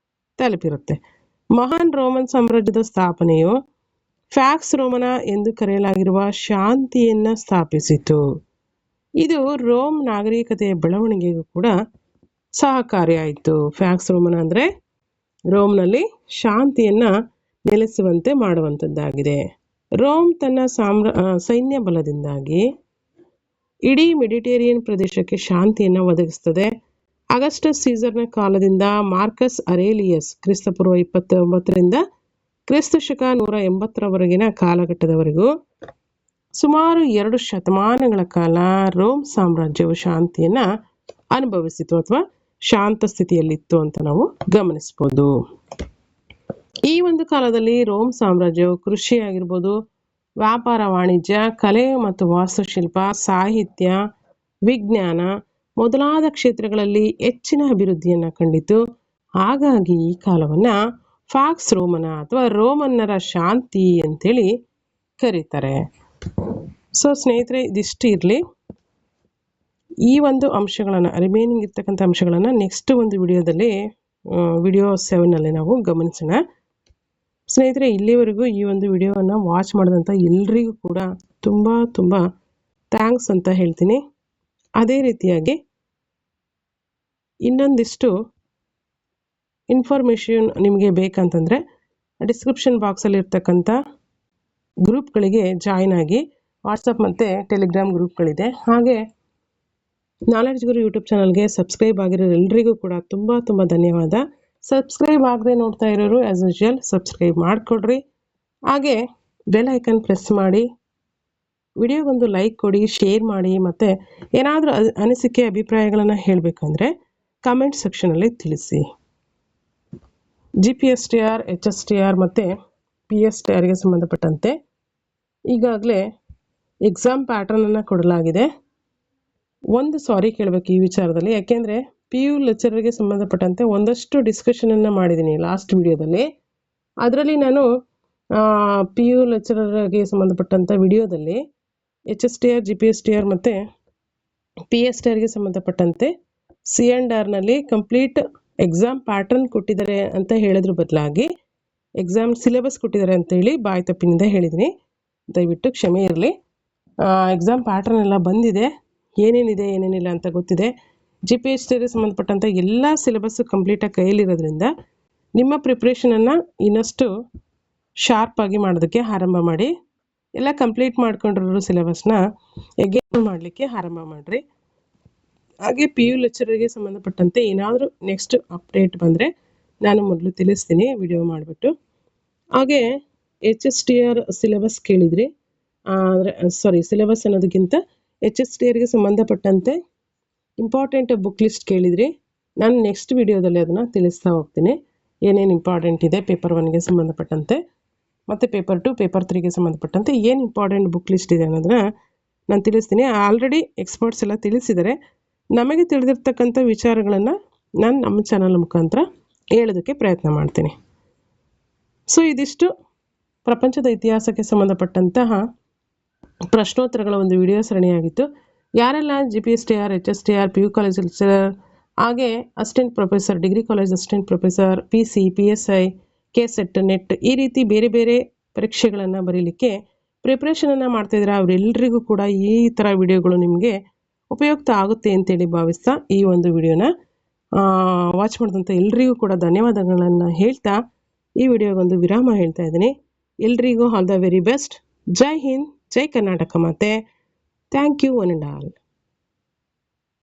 ತಲುಪಿರುತ್ತೆ. ಮಹಾನ್ ರೋಮನ್ ಸಾಮ್ರಾಜ್ಯದ ಸ್ಥಾಪನೆಯು ಫ್ಯಾಕ್ಸ್ ರೋಮನ ಎಂದು ಕರೆಯಲಾಗಿರುವ ಶಾಂತಿಯನ್ನು ಸ್ಥಾಪಿಸಿತು. ಇದು ರೋಮ್ ನಾಗರಿಕತೆಯ ಬೆಳವಣಿಗೆಗೂ ಕೂಡ ಸಹಕಾರಿಯಾಯಿತು. ಫ್ಯಾಕ್ಸ್ ರೋಮನ ಅಂದರೆ ರೋಮ್ನಲ್ಲಿ ಶಾಂತಿಯನ್ನು ನೆಲೆಸುವಂತೆ ಮಾಡುವಂಥದ್ದಾಗಿದೆ. ರೋಮ್ ತನ್ನ ಸೈನ್ಯ ಬಲದಿಂದಾಗಿ ಇಡೀ ಮೆಡಿಟೇರಿಯನ್ ಪ್ರದೇಶಕ್ಕೆ ಶಾಂತಿಯನ್ನು ಒದಗಿಸ್ತದೆ. ಅಗಸ್ಟಸ್ ಸೀಸರ್ನ ಕಾಲದಿಂದ ಮಾರ್ಕಸ್ ಅರೇಲಿಯಸ್ ಕ್ರಿಸ್ತಪೂರ್ವ 29ರಿಂದ ಕ್ರಿಸ್ತ ಶಕ 180ರವರೆಗಿನ ಕಾಲಘಟ್ಟದವರೆಗೂ ಸುಮಾರು 2 ಶತಮಾನಗಳ ಕಾಲ ರೋಮ್ ಸಾಮ್ರಾಜ್ಯವು ಶಾಂತಿಯನ್ನು ಅನುಭವಿಸಿತು ಅಥವಾ ಶಾಂತ ಸ್ಥಿತಿಯಲ್ಲಿತ್ತು ಅಂತ ನಾವು ಗಮನಿಸ್ಬೋದು. ಈ ಒಂದು ಕಾಲದಲ್ಲಿ ರೋಮ್ ಸಾಮ್ರಾಜ್ಯವು ಕೃಷಿ ಆಗಿರ್ಬೋದು, ವ್ಯಾಪಾರ, ವಾಣಿಜ್ಯ, ಕಲೆ ಮತ್ತು ವಾಸ್ತುಶಿಲ್ಪ, ಸಾಹಿತ್ಯ, ವಿಜ್ಞಾನ ಮೊದಲಾದ ಕ್ಷೇತ್ರಗಳಲ್ಲಿ ಹೆಚ್ಚಿನ ಅಭಿವೃದ್ಧಿಯನ್ನು ಕಂಡಿತು. ಹಾಗಾಗಿ ಈ ಕಾಲವನ್ನು ಫ್ಯಾಕ್ಸ್ ರೋಮನ ಅಥವಾ ರೋಮನ್ನರ ಶಾಂತಿ ಅಂತೇಳಿ ಕರೀತಾರೆ. ಸೊ ಸ್ನೇಹಿತರೆ, ಇದಿಷ್ಟು ಇರಲಿ. ಈ ಒಂದು ಅಂಶಗಳನ್ನು, ರಿಮೈನಿಂಗ್ ಇರ್ತಕ್ಕಂಥ ಅಂಶಗಳನ್ನು ನೆಕ್ಸ್ಟ್ ಒಂದು ವಿಡಿಯೋ 7ನಲ್ಲಿ ನಾವು ಗಮನಿಸೋಣ. ಸ್ನೇಹಿತರೆ, ಇಲ್ಲಿವರೆಗೂ ಈ ಒಂದು ವಿಡಿಯೋವನ್ನು ವಾಚ್ ಮಾಡಿದಂಥ ಎಲ್ರಿಗೂ ಕೂಡ ತುಂಬ ತುಂಬ ಥ್ಯಾಂಕ್ಸ್ ಅಂತ ಹೇಳ್ತೀನಿ. ಅದೇ ರೀತಿಯಾಗಿ ಇನ್ನೊಂದಿಷ್ಟು ಇನ್ಫಾರ್ಮೇಷನ್ ನಿಮಗೆ ಬೇಕಂತಂದರೆ ಡಿಸ್ಕ್ರಿಪ್ಷನ್ ಬಾಕ್ಸಲ್ಲಿ ಇರ್ತಕ್ಕಂಥ ಗ್ರೂಪ್ಗಳಿಗೆ ಜಾಯ್ನ್ ಆಗಿ. ವಾಟ್ಸಪ್ ಮತ್ತು ಟೆಲಿಗ್ರಾಮ್ ಗ್ರೂಪ್ಗಳಿದೆ. ಹಾಗೆ ನಾಲೆಡ್ಜ್ ಗುರು ಯೂಟ್ಯೂಬ್ ಚಾನಲ್ಗೆ ಸಬ್ಸ್ಕ್ರೈಬ್ ಆಗಿರೋ ಎಲ್ರಿಗೂ ಕೂಡ ತುಂಬ ತುಂಬ ಧನ್ಯವಾದ. ಸಬ್ಸ್ಕ್ರೈಬ್ ಆಗದೆ ನೋಡ್ತಾ ಇರೋರು ಆ್ಯಸ್ ಯೂಶುವಲ್ ಸಬ್ಸ್ಕ್ರೈಬ್ ಮಾಡಿಕೊಡ್ರಿ. ಹಾಗೆ ಬೆಲ್ ಐಕನ್ ಪ್ರೆಸ್ ಮಾಡಿ, ವಿಡಿಯೋಗೊಂದು ಲೈಕ್ ಕೊಡಿ, ಶೇರ್ ಮಾಡಿ. ಮತ್ತು ಏನಾದರೂ ಅನಿಸಿಕೆ ಅಭಿಪ್ರಾಯಗಳನ್ನು ಹೇಳಬೇಕಂದ್ರೆ ಕಮೆಂಟ್ ಸೆಕ್ಷನಲ್ಲಿ ತಿಳಿಸಿ. GPSTR, HSTR ಮತ್ತು PSTRಗೆ ಸಂಬಂಧಪಟ್ಟಂತೆ ಈಗಾಗಲೇ ಎಕ್ಸಾಮ್ ಪ್ಯಾಟರ್ನನ್ನು ಕೊಡಲಾಗಿದೆ. ಒಂದು ಸಾರಿ ಕೇಳಬೇಕು ಈ ವಿಚಾರದಲ್ಲಿ, ಯಾಕೆಂದರೆ PU ಲೆಕ್ಚರರ್ಗೆ ಸಂಬಂಧಪಟ್ಟಂತೆ ಒಂದಷ್ಟು ಡಿಸ್ಕಷನನ್ನು ಮಾಡಿದ್ದೀನಿ ಲಾಸ್ಟ್ ವಿಡಿಯೋದಲ್ಲಿ. ಅದರಲ್ಲಿ ನಾನು PU ಲೆಕ್ಚರರ್ಗೆ ಸಂಬಂಧಪಟ್ಟಂಥ ವಿಡಿಯೋದಲ್ಲಿ HSTR, GPSTR ಮತ್ತು PSTRಗೆ ಸಂಬಂಧಪಟ್ಟಂತೆ C&Rನಲ್ಲಿ ಕಂಪ್ಲೀಟ್ ಎಕ್ಸಾಮ್ ಪ್ಯಾಟರ್ನ್ ಕೊಟ್ಟಿದ್ದಾರೆ ಅಂತ ಹೇಳಿದ್ರ ಬದಲಾಗಿ ಎಕ್ಸಾಮ್ ಸಿಲೆಬಸ್ ಕೊಟ್ಟಿದ್ದಾರೆ ಅಂತೇಳಿ ಬಾಯಿ ತಪ್ಪಿನಿಂದ ಹೇಳಿದ್ದೀನಿ. ದಯವಿಟ್ಟು ಕ್ಷಮೆ ಇರಲಿ. ಎಕ್ಸಾಮ್ ಪ್ಯಾಟರ್ನ್ ಎಲ್ಲ ಬಂದಿದೆ, ಏನೇನಿದೆ ಏನೇನಿಲ್ಲ ಅಂತ ಗೊತ್ತಿದೆ. GPSTಗೆ ಸಂಬಂಧಪಟ್ಟಂಥ ಎಲ್ಲ ಸಿಲೆಬಸ್ ಕಂಪ್ಲೀಟಾಗಿ ಕೈಯಲ್ಲಿರೋದ್ರಿಂದ ನಿಮ್ಮ ಪ್ರಿಪ್ರೇಷನನ್ನು ಇನ್ನಷ್ಟು ಶಾರ್ಪಾಗಿ ಮಾಡೋದಕ್ಕೆ ಆರಂಭ ಮಾಡಿ. ಎಲ್ಲ ಕಂಪ್ಲೀಟ್ ಮಾಡ್ಕೊಂಡಿರೋ ಸಿಲೆಬಸ್ನ ಎಗೇನ್ ಮಾಡಲಿಕ್ಕೆ ಆರಂಭ ಮಾಡಿರಿ. ಹಾಗೆ PU ಲೆಕ್ಚರರ್ಗೆ ಸಂಬಂಧಪಟ್ಟಂತೆ ಏನಾದರೂ ನೆಕ್ಸ್ಟ್ ಅಪ್ಡೇಟ್ ಬಂದರೆ ನಾನು ಮೊದಲು ತಿಳಿಸ್ತೀನಿ ವಿಡಿಯೋ ಮಾಡಿಬಿಟ್ಟು. ಹಾಗೆ HSTR ಸಿಲೆಬಸ್ ಕೇಳಿದ್ರಿ, ಸಿಲೆಬಸ್ ಅನ್ನೋದಕ್ಕಿಂತ HSTRಗೆ ಸಂಬಂಧಪಟ್ಟಂತೆ ಇಂಪಾರ್ಟೆಂಟ್ ಬುಕ್ ಲಿಸ್ಟ್ ಕೇಳಿದ್ರಿ. ನಾನು ನೆಕ್ಸ್ಟ್ ವಿಡಿಯೋದಲ್ಲಿ ಅದನ್ನು ತಿಳಿಸ್ತಾ ಹೋಗ್ತೀನಿ, ಏನೇನು ಇಂಪಾರ್ಟೆಂಟ್ ಇದೆ ಪೇಪರ್ 1ಗೆ ಸಂಬಂಧಪಟ್ಟಂತೆ ಮತ್ತು ಪೇಪರ್ 2 ಪೇಪರ್ 3ಗೆ ಸಂಬಂಧಪಟ್ಟಂತೆ ಏನು ಇಂಪಾರ್ಟೆಂಟ್ ಬುಕ್ ಲಿಸ್ಟ್ ಇದೆ ಅನ್ನೋದನ್ನ ನಾನು ತಿಳಿಸ್ತೀನಿ. ಆಲ್ರೆಡಿ ಎಕ್ಸ್ಪರ್ಟ್ಸ್ ಎಲ್ಲ ತಿಳಿಸಿದ್ದಾರೆ. ನಮಗೆ ತಿಳಿದಿರ್ತಕ್ಕಂಥ ವಿಚಾರಗಳನ್ನು ನಾನು ನಮ್ಮ ಚಾನಲ್ ಮುಖಾಂತರ ಹೇಳೋದಕ್ಕೆ ಪ್ರಯತ್ನ ಮಾಡ್ತೀನಿ. ಸೊ ಇದಿಷ್ಟು ಪ್ರಪಂಚದ ಇತಿಹಾಸಕ್ಕೆ ಸಂಬಂಧಪಟ್ಟಂತಹ ಪ್ರಶ್ನೋತ್ತರಗಳ ಒಂದು ವಿಡಿಯೋ ಸರಣಿಯಾಗಿತ್ತು. ಯಾರೆಲ್ಲ GPSTR, HSTR, PU college lecturer, ಹಾಗೆ assistant professor, degree college assistant professor, PC, PSI, KSET, NET ಈ ರೀತಿ ಬೇರೆ ಬೇರೆ ಪರೀಕ್ಷೆಗಳನ್ನು ಬರೀಲಿಕ್ಕೆ ಪ್ರಿಪ್ರೇಷನನ್ನು ಮಾಡ್ತಾಯಿದ್ರೆ ಅವರೆಲ್ಲರಿಗೂ ಕೂಡ ಈ ಥರ ವಿಡಿಯೋಗಳು ನಿಮಗೆ ಉಪಯುಕ್ತ ಆಗುತ್ತೆ ಅಂತೇಳಿ ಭಾವಿಸ್ತಾ ಈ ಒಂದು ವಿಡಿಯೋನ ವಾಚ್ ಮಾಡಿದಂಥ ಎಲ್ರಿಗೂ ಕೂಡ ಧನ್ಯವಾದಗಳನ್ನು ಹೇಳ್ತಾ ಈ ವಿಡಿಯೋಗೊಂದು ವಿರಾಮ ಹೇಳ್ತಾ ಇದ್ದೀನಿ. ಎಲ್ರಿಗೂ all the very best. Jai Hind, Jai Karnataka ಮಾತೆ. Thank you one and all.